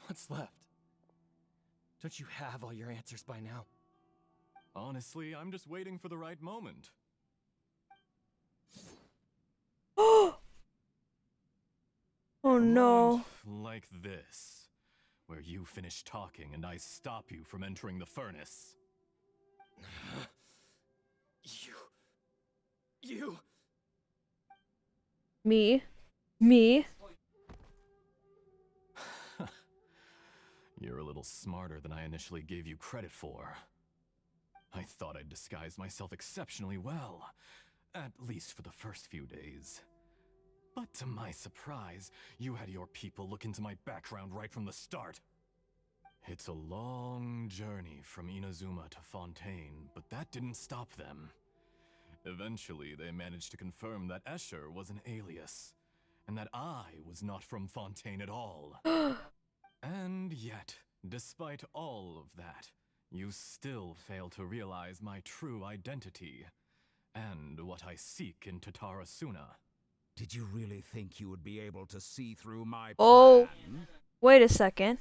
What's left? Don't you have all your answers by now? Honestly, I'm just waiting for the right moment. Oh A no. moment like this, where you finish talking and I stop you from entering the furnace. You... Me. You're a little smarter than I initially gave you credit for. I thought I'd disguised myself exceptionally well, at least for the first few days. But to my surprise, you had your people look into my background right from the start. It's a long journey from Inazuma to Fontaine, but that didn't stop them. Eventually, they managed to confirm that Escher was an alias, and that I was not from Fontaine at all. And yet, despite all of that, you still fail to realize my true identity, and what I seek in Tatara Suna. Did you really think you would be able to see through my Oh. plan? Wait a second.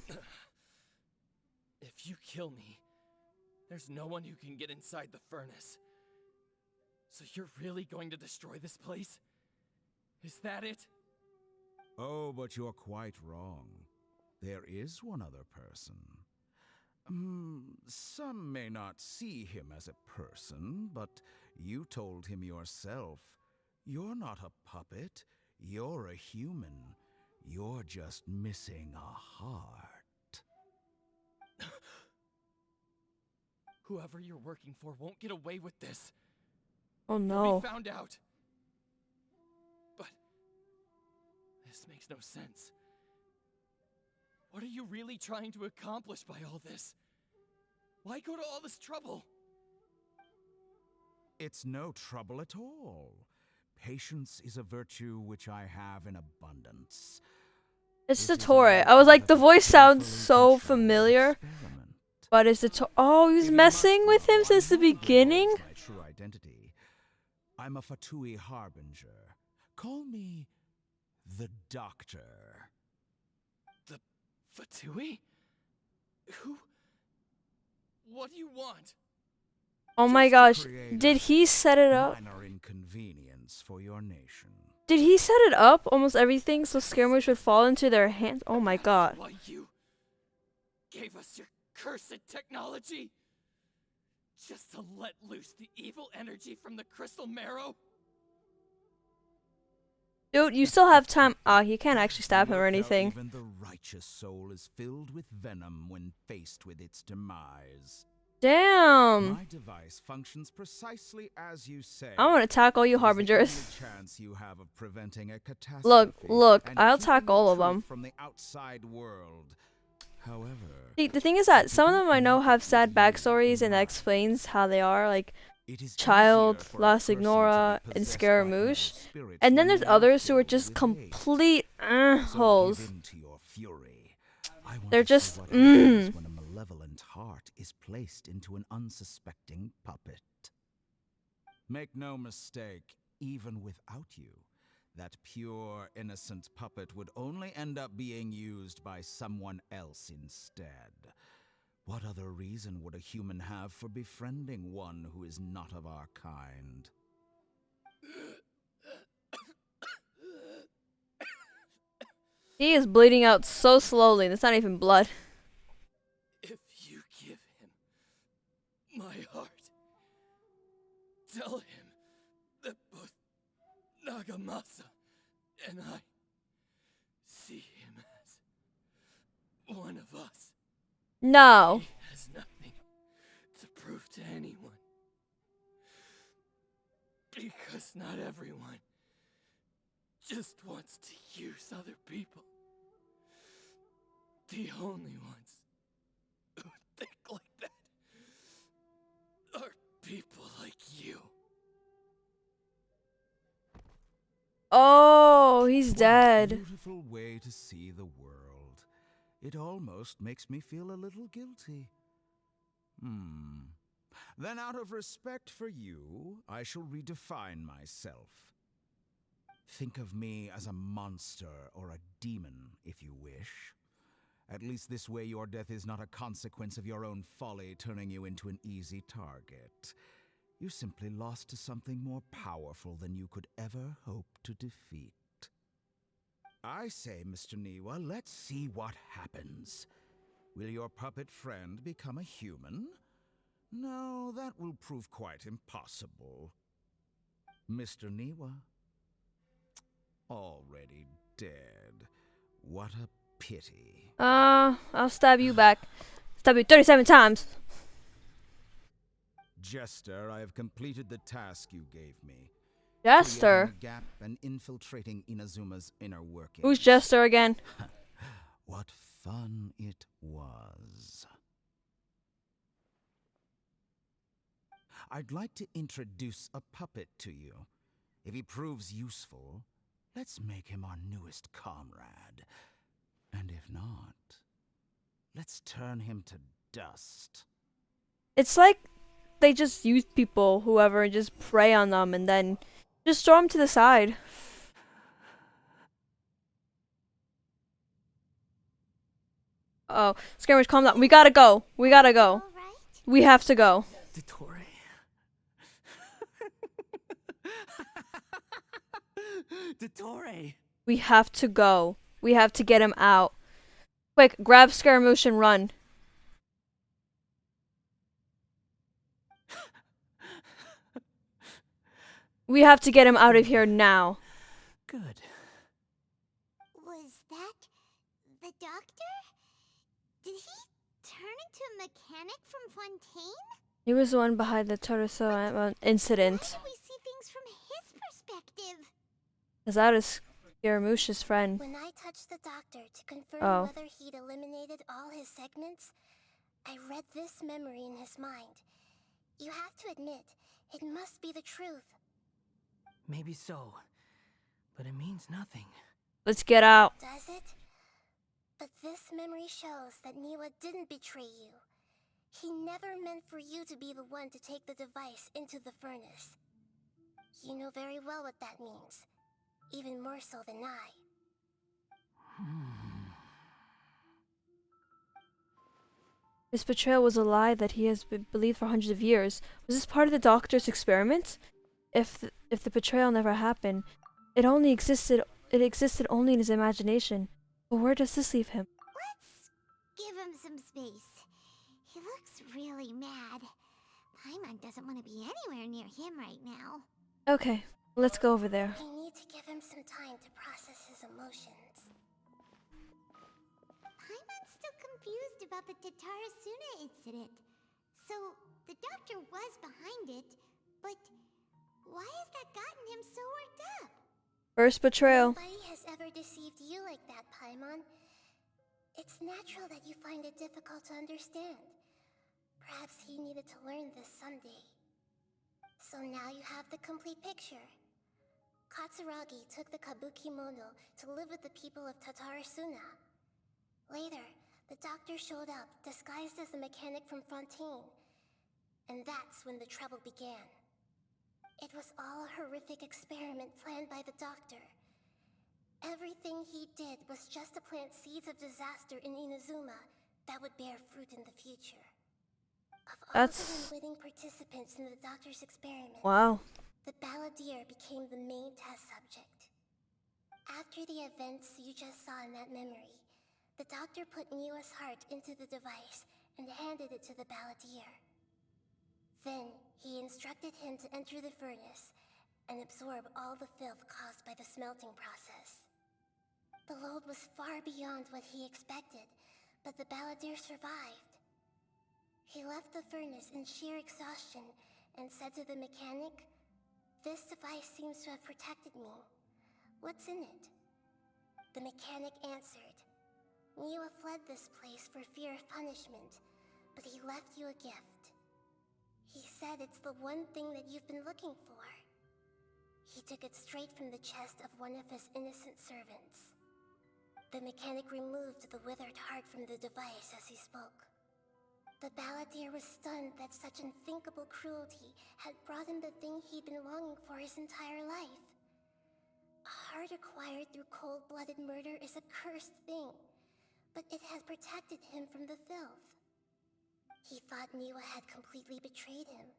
If you kill me, there's no one who can get inside the furnace. So you're really going to destroy this place? Is that it? Oh, but you're quite wrong. There is one other person. Some may not see him as a person, but you told him yourself. You're not a puppet. You're a human. You're just missing a heart. Whoever you're working for won't get away with this. Oh You'll no. be found out. But this makes no sense. What are you really trying to accomplish by all this? Why go to all this trouble? It's no trouble at all. Patience is a virtue which I have in abundance. It's It the is Torre. an I was like, the art voice of sounds carefully so controlled familiar. experiment. But is the oh, he's If you messing must with know, him I since the haven't beginning? divulged my true identity. I'm a Fatui harbinger. Call me the Doctor. The Fatui? Who? What do you want? Oh my Just to gosh. create Did a he set it up? minor inconvenience for your nation. Did he set it up? Almost everything so Scaramouche would fall into their hands? Oh my god. Why you gave us your cursed technology? Just to let loose the evil energy from the crystal marrow? Dude, you still have time. Ah, he can't actually stab him or Look how anything. even the righteous soul is filled with venom when faced with its demise. Damn. My device functions precisely as you say. I want to attack all you It is the harbingers. only chance you have of preventing a catastrophe. Look, and I'll keeping attack the all of truth them. from the outside world. However, See, the thing is that some of them I know have sad backstories and that explains how they are, like it is Child, easier for a La person to be Signora, and possessed by Scaramouche. evil spirits And then when there's they are others who are filled just with hate. complete So give holes. in to your fury. I want They're to see just, what happens when a malevolent heart is placed into an unsuspecting puppet. Make no mistake, even without you, that pure, innocent puppet would only end up being used by someone else instead. What other reason would a human have for befriending one who is not of our kind? He is bleeding out so slowly. That's not even blood. If you give him my heart, tell him that both Nagamasa and I see him as one of us. No. He has nothing to prove to anyone. Because not everyone just wants to use other people. The only ones who think like that are people like you. Oh, he's What a dead. beautiful way to see the world. It almost makes me feel a little guilty. Then out of respect for you, I shall redefine myself. Think of me as a monster or a demon, if you wish. At least this way your death is not a consequence of your own folly turning you into an easy target. You simply lost to something more powerful than you could ever hope to defeat. I say, Mr. Niwa, let's see what happens. Will your puppet friend become a human? No, that will prove quite impossible. Mr. Niwa? Already dead. What a pity. I'll stab you back. Stab you 37 times. Jester, I have completed the task you gave me. Jester? Creating a gap and infiltrating Inazuma's inner workings. Who's Jester again? What fun it was. I'd like to introduce a puppet to you. If he proves useful, let's make him our newest comrade. And if not, let's turn him to dust. It's like they just use people, whoever, and just prey on them and then just throw them to the side. Oh, Scaramouche, calm down. We gotta go. We gotta go. All right? We have to go. Dottore. Dottore. We have to go. We have to get him out. Quick, grab Scaramouche and run. We have to get him out of here now. Good. Was that the doctor? Did he turn into a mechanic from Fontaine? He was the one behind the Torso incident. Why do we see things from his perspective? Because that is Scaramouche's friend. When I touched the doctor to confirm Oh. whether he'd eliminated all his segments, I read this memory in his mind. You have to admit, it must be the truth. Maybe so. But it means nothing. Let's get out. Does it? But this memory shows that Niwa didn't betray you. He never meant for you to be the one to take the device into the furnace. You know very well what that means. Even more so than I. This betrayal was a lie that he has been believed for hundreds of years. Was this part of the doctor's experiment? If the betrayal never happened, it existed only in his imagination. But where does this leave him? Let's give him some space. He looks really mad. Paimon doesn't want to be anywhere near him right now. Okay, let's go over there. We need to give him some time to process his emotions. Paimon's still confused about the Tatarasuna incident. So, the doctor was behind it, but why has that gotten him so worked up? First betrayal. Nobody has ever deceived you like that, Paimon. It's natural that you find it difficult to understand. Perhaps he needed to learn this someday. So now you have the complete picture. Katsuragi took the Kabuki Mono to live with the people of Tatarasuna. Later, the doctor showed up, disguised as the mechanic from Fontaine. And that's when the trouble began. It was all a horrific experiment planned by the doctor. Everything he did was just to plant seeds of disaster in Inazuma that would bear fruit in the future. Of all That's the unwitting participants in the doctor's experiment, wow. the balladeer became the main test subject. After the events you just saw in that memory, the doctor put Niwa's heart into the device and handed it to the balladeer. Then, he instructed him to enter the furnace and absorb all the filth caused by the smelting process. The load was far beyond what he expected, but the balladeer survived. He left the furnace in sheer exhaustion and said to the mechanic, "This device seems to have protected me. What's in it?" The mechanic answered, "Niwa fled this place for fear of punishment, but he left you a gift. He said it's the one thing that you've been looking for." He took it straight from the chest of one of his innocent servants. The mechanic removed the withered heart from the device as he spoke. The balladeer was stunned that such unthinkable cruelty had brought him the thing he'd been longing for his entire life. A heart acquired through cold-blooded murder is a cursed thing, but it had protected him from the filth. He thought Niwa had completely betrayed him,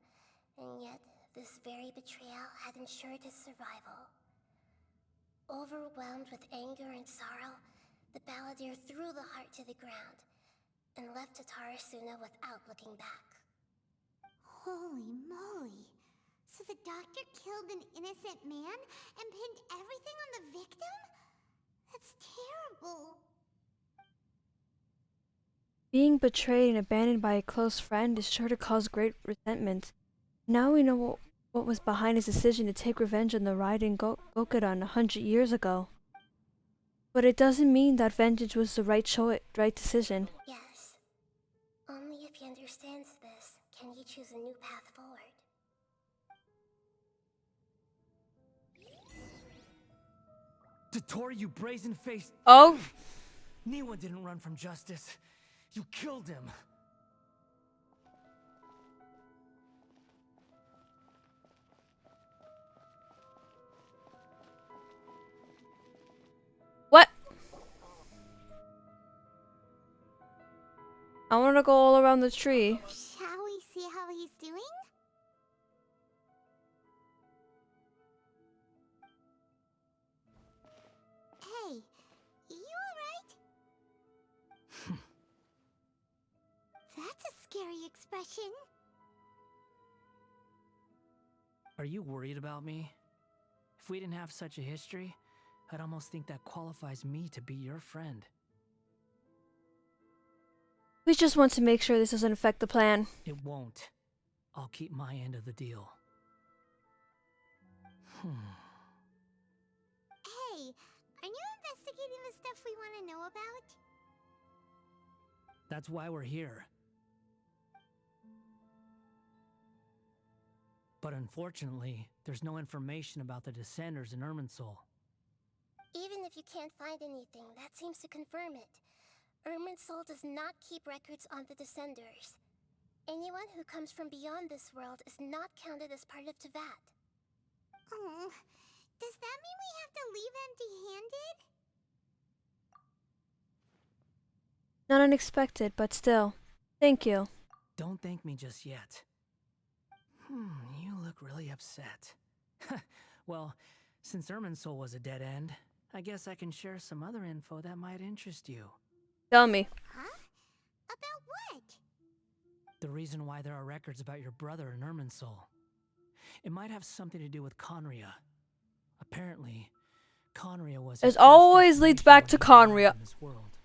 and yet this very betrayal had ensured his survival. Overwhelmed with anger and sorrow, the balladeer threw the heart to the ground and left Tatarasuna without looking back. Holy moly. So the doctor killed an innocent man and pinned everything on the victim? That's terrible. Being betrayed and abandoned by a close friend is sure to cause great resentment. Now we know what was behind his decision to take revenge on the Raiden Gokudan 100 years ago. But it doesn't mean that vengeance was the right decision. Yes. Only if he understands this can he choose a new path forward. Dotori, you brazen-faced... Oh, Niwa didn't run from justice. You killed him. what? I want to go all around the tree. Shall we see how he's doing? Hey, you alright? That's a scary expression. Are you worried about me? If we didn't have such a history, I'd almost think that qualifies me to be your friend. We just want to make sure this doesn't affect the plan. It won't. I'll keep my end of the deal. Hey, are you investigating the stuff we want to know about? That's why we're here. But unfortunately, there's no information about the Descenders in Irminsul. Even if you can't find anything, that seems to confirm it. Irminsul does not keep records on the Descenders. Anyone who comes from beyond this world is not counted as part of Tevat. Oh, does that mean we have to leave empty-handed? Not unexpected, but still. Thank you. Don't thank me just yet. You look really upset. Well, since Irminsul was a dead end, I guess I can share some other info that might interest you. Tell me. Huh? About what? The reason why there are records about your brother in Irminsul. It might have something to do with Conria. Apparently, Conria was... It always leads back to Conria. In this world.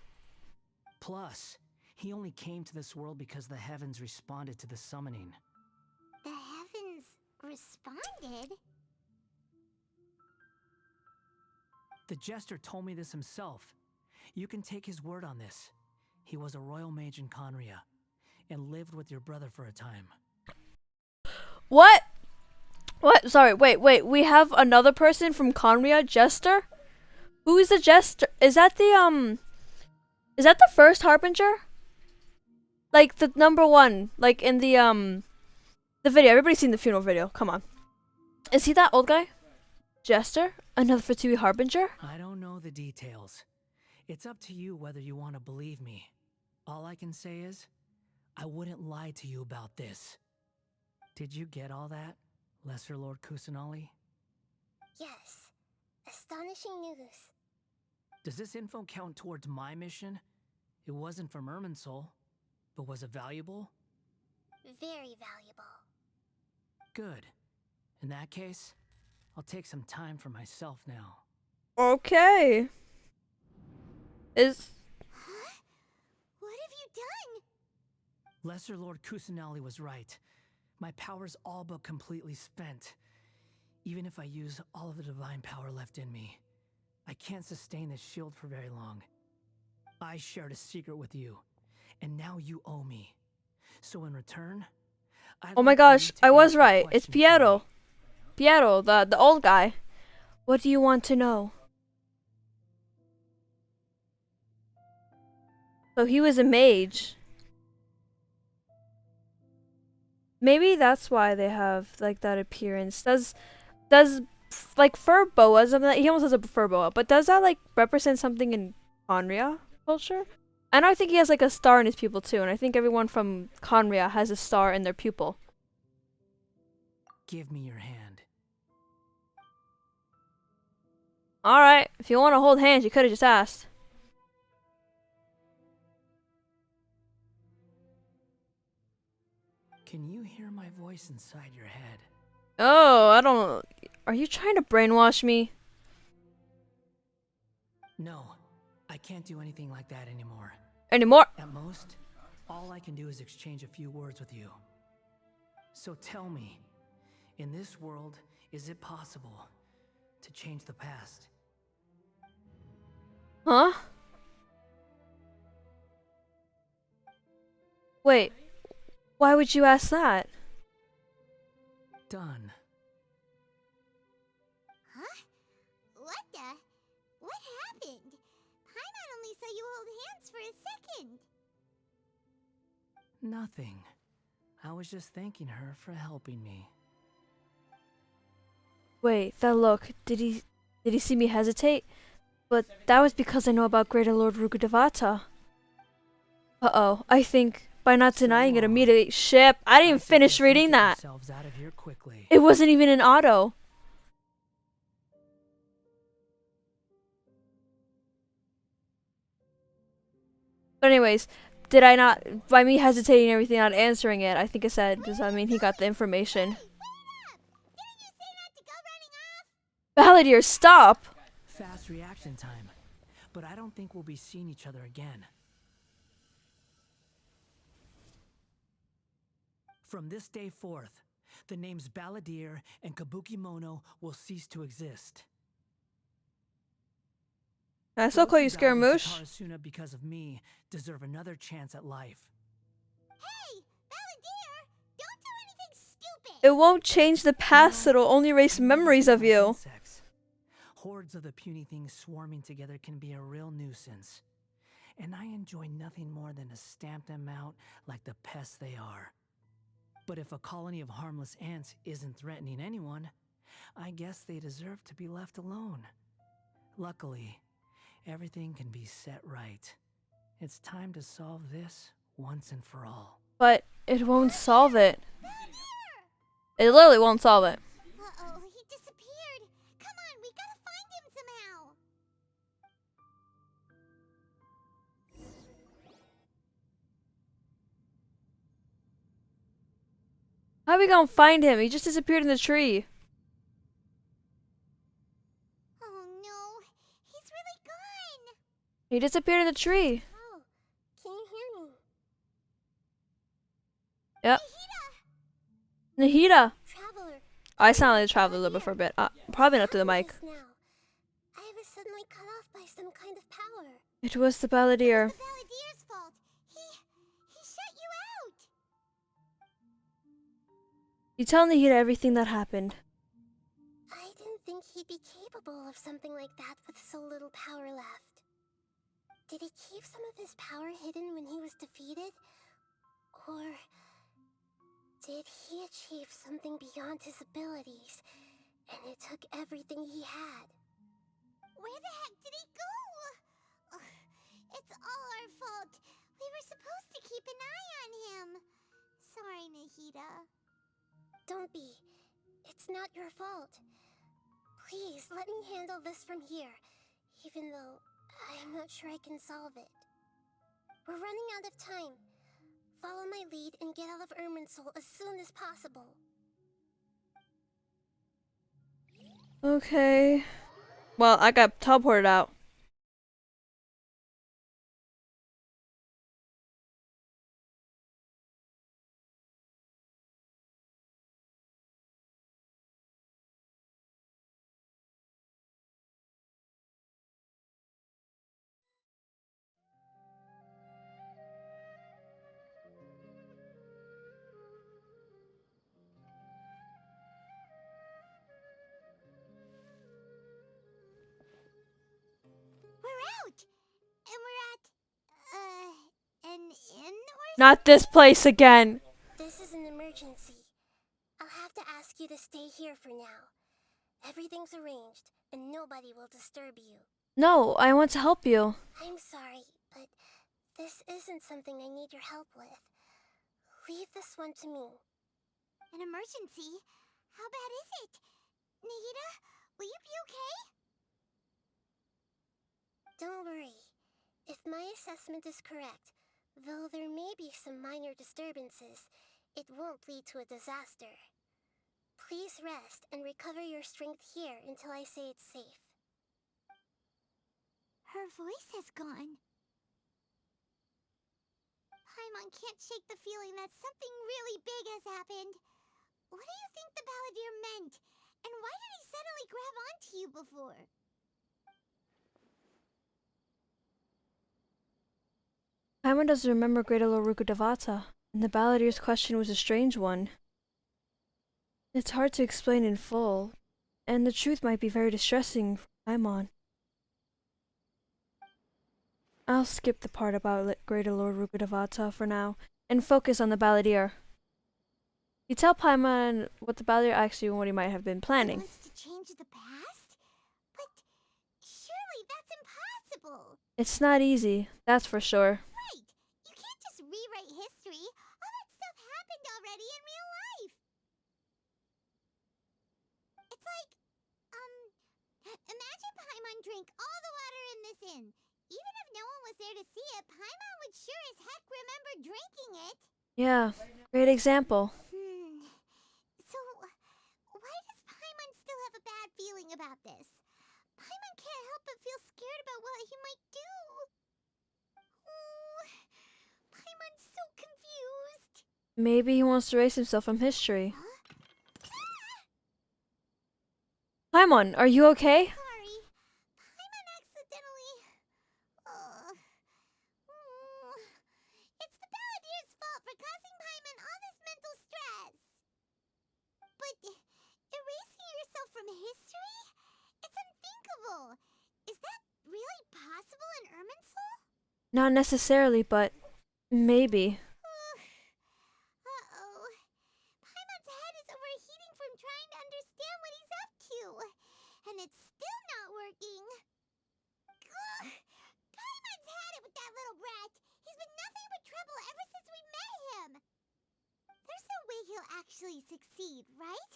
Plus, he only came to this world because the heavens responded to the summoning. The heavens responded? The jester told me this himself. You can take his word on this. He was a royal mage in Conria, and lived with your brother for a time. What? What? Sorry, wait. We have another person from Conria, Jester? Who is the Jester? Is that the first Harbinger? Like, the number one. Like, in the video. Everybody's seen the funeral video. Come on. Is he that old guy? Jester? Another Fatui Harbinger? I don't know the details. It's up to you whether you want to believe me. All I can say is, I wouldn't lie to you about this. Did you get all that, Lesser Lord Kusanali? Yes. Astonishing news. Does this info count towards my mission? It wasn't from Irminsul, but was it valuable? Very valuable. Good. In that case, I'll take some time for myself now. Okay. Is Huh? What have you done? Lesser Lord Kusanali was right. My power's all but completely spent. Even if I use all of the divine power left in me, I can't sustain this shield for very long. I shared a secret with you, and now you owe me. So in return, oh my gosh, I was right. It's Piero. Piero, the old guy. What do you want to know? So he was a mage. Maybe that's why they have like that appearance. Does like fur boas? I mean, he almost has a fur boa, but does that like represent something in Conria culture? I know. I think he has like a star in his pupil too, and I think everyone from Conria has a star in their pupil. Give me your hand. All right, if you want to hold hands, you could have just asked. Can you hear my voice inside your head? Oh, I don't. Are you trying to brainwash me? No, I can't do anything like that anymore. Anymore? At most, all I can do is exchange a few words with you. So tell me, in this world, is it possible to change the past? Huh? Wait, why would you ask that? Done. Huh? What the? What happened? Paimon only saw you hold hands for a second. Nothing. I was just thanking her for helping me. Wait, that look. Did he see me hesitate? But that was because I know about Greater Lord Rukudevata. Uh-oh, I think by not denying it immediately. Ship, I didn't even finish reading that. Out of here quickly. It wasn't even in auto. But anyways, did I not, by me hesitating and everything, not answering it, I think I said, does that mean he got the information? Hey, wait up! Didn't you say not to go running off? Balladeer, stop! Fast reaction time. But I don't think we'll be seeing each other again. From this day forth, the names Balladeer and Kabukimono will cease to exist. I still call you Those who died in Scaramouche. Tatarasuna because of me deserve another chance at life. Hey, Balladeer! Don't do anything stupid! It won't change the past, it'll only erase memories of you. Insects. Hordes of the puny things swarming together can be a real nuisance. And I enjoy nothing more than to stamp them out like the pests they are. But if a colony of harmless ants isn't threatening anyone, I guess they deserve to be left alone. Luckily, everything can be set right. It's time to solve this once and for all. But it won't solve it. It literally won't solve it. Uh-oh, he disappeared. Come on, we gotta find him somehow. How are we gonna find him? He just disappeared in the tree. Oh no, he's really gone. He disappeared in the tree. Oh, can you hear me? Yep. Nahida. Traveler. I sounded like a traveler a little bit for a bit. Probably not through the mic. Now, I was suddenly cut off by some kind of power. It was the Balladeer. It's the Balladier's fault. He shut you out. You tell Nahida everything that happened. I didn't think he'd be capable of something like that with so little power left. Did he keep some of his power hidden when he was defeated? Or did he achieve something beyond his abilities, and it took everything he had? Where the heck did he go? Ugh, it's all our fault. We were supposed cry, Nahida. Don't be. It's not your fault. Please, let me handle this from here, even though I'm not sure I can solve it. We're running out of time. Follow my lead and get out of Irminsul as soon as possible. Okay. Well, I got teleported out. We're out! And we're at, an inn or Not this place again. This is an emergency. I'll have to ask you to stay here for now. Everything's arranged, and nobody will disturb you. No, I want to help you. I'm sorry, but this isn't something I need your help with. Leave this one to me. an emergency? How bad is it? Nahida, will you be okay? Don't worry. If my assessment is correct, though there may be some minor disturbances, it won't lead to a disaster. Please rest and recover your strength here until I say it's safe. Her voice has gone. Paimon can't shake the feeling that something really big has happened. What do you think the Balladeer meant? And why did he suddenly grab onto you before? Paimon doesn't remember Great Devata, and the Balladeer's question was a strange one. It's hard to explain in full, and the truth might be very distressing for Paimon. I'll skip the part about Greater Lord Devata for now, and focus on the Balladeer. You tell Paimon what the Balladeer asked you and what he might have been He planning. wants to change the past? But surely that's impossible! It's not easy, that's for sure. Right! You can't just rewrite history. All that stuff happened already in real life. It's like, imagine Paimon drank all the water in this inn. Even if no one was there to see it, Paimon would sure as heck remember drinking it. Yeah, great example. So, why does Paimon still have a bad feeling about this? Paimon can't help but feel scared about what he might do. Oh, Paimon's so confused. Maybe he wants to erase himself from history. Huh? Paimon, are you okay? Sorry. Paimon accidentally... It's the Balladeer's fault for causing Paimon all this mental stress. But erasing yourself from history? It's unthinkable. Is that really possible in Irminsul? Not necessarily, but maybe. Uh-oh. Paimon's head is overheating from trying to understand what he's up to. And it's still not working. Ugh. Paimon's had it with that little brat. He's been nothing but trouble ever since we met him. There's no way he'll actually succeed, right?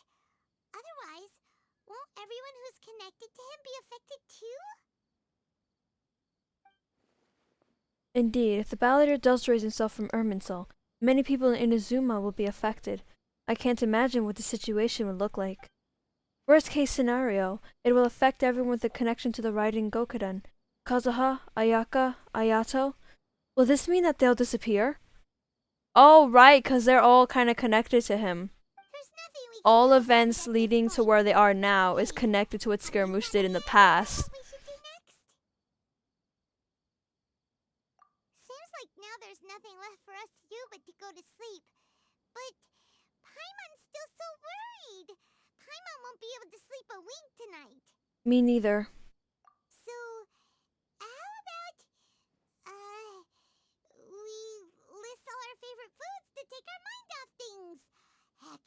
Otherwise, won't everyone who's connected to him be affected too? Indeed, if the Balladeer does raise himself from Irminsul, many people in Inazuma will be affected. I can't imagine what the situation would look like. Worst case scenario, it will affect everyone with a connection to the Raiden Gokuden. Kazuha, Ayaka, Ayato. Will this mean that they'll disappear? Oh, right, because they're all kind of connected to him. There's nothing we can All do about events it at leading this to point. where they are now is Hey, connected to what have you Scaramouche got did in any the ideas past. what we should do next? Seems like now there's nothing left for us to do but to go to sleep. But Paimon's still so worried. Paimon won't be able to sleep a wink tonight. Me neither. So, how about, we list all our favorite foods to take our mind off things? Heck,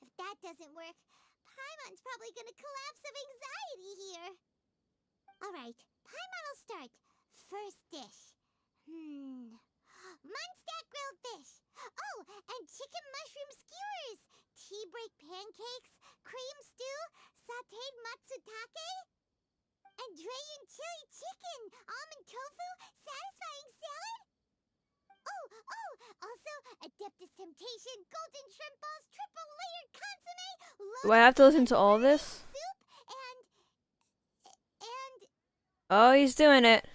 if that doesn't work, Paimon's probably gonna collapse of anxiety here. Alright, Paimon will start. First dish. Munstack grilled fish. Oh, and chicken mushroom skewers. Tea break pancakes. Cream stew. Sauteed matsutake. And Dragon chili chicken. Almond tofu. Satisfying salad. Oh, also Adeptus Temptation. Golden shrimp balls. Triple layered consomme. Do I have to listen to all this? Soup. And Oh, he's doing it.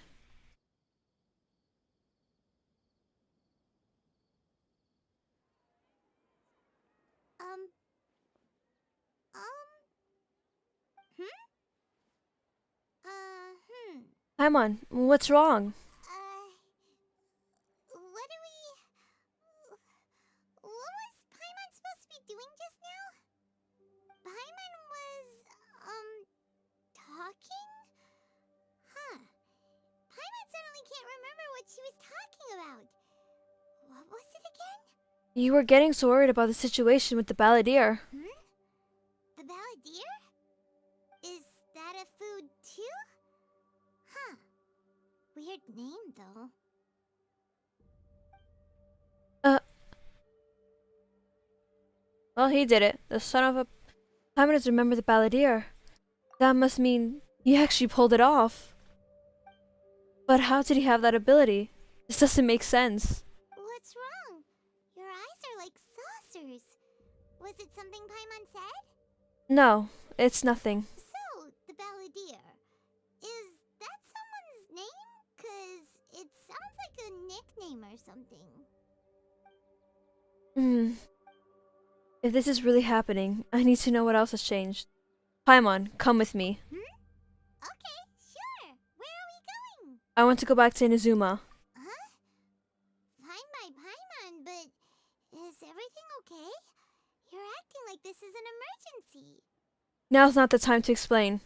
Paimon, what's wrong? What was Paimon supposed to be doing just now? Paimon was, talking? Huh. Paimon suddenly can't remember what she was talking about. What was it again? You were getting so worried about the situation with the balladeer. The balladeer? Is that a food too? Huh. Weird name, though. Well, he did it. The son of a... Paimon doesn't remember the balladeer. That must mean he actually pulled it off. But how did he have that ability? This doesn't make sense. What's wrong? Your eyes are like saucers. Was it something Paimon said? No, it's nothing. So, the balladeer. Is that someone's name? 'Cause it sounds like a nickname or something. If this is really happening, I need to know what else has changed. Paimon, come with me. Okay, sure. Where are we going? I want to go back to Inazuma. Huh? Fine by Paimon, but is everything okay? You're acting like this is an emergency. Now's not the time to explain.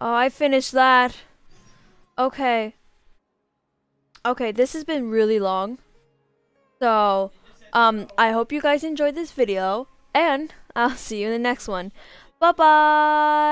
Oh, I finished that. Okay. Okay, this has been really long. So, I hope you guys enjoyed this video, and I'll see you in the next one. Bye-bye!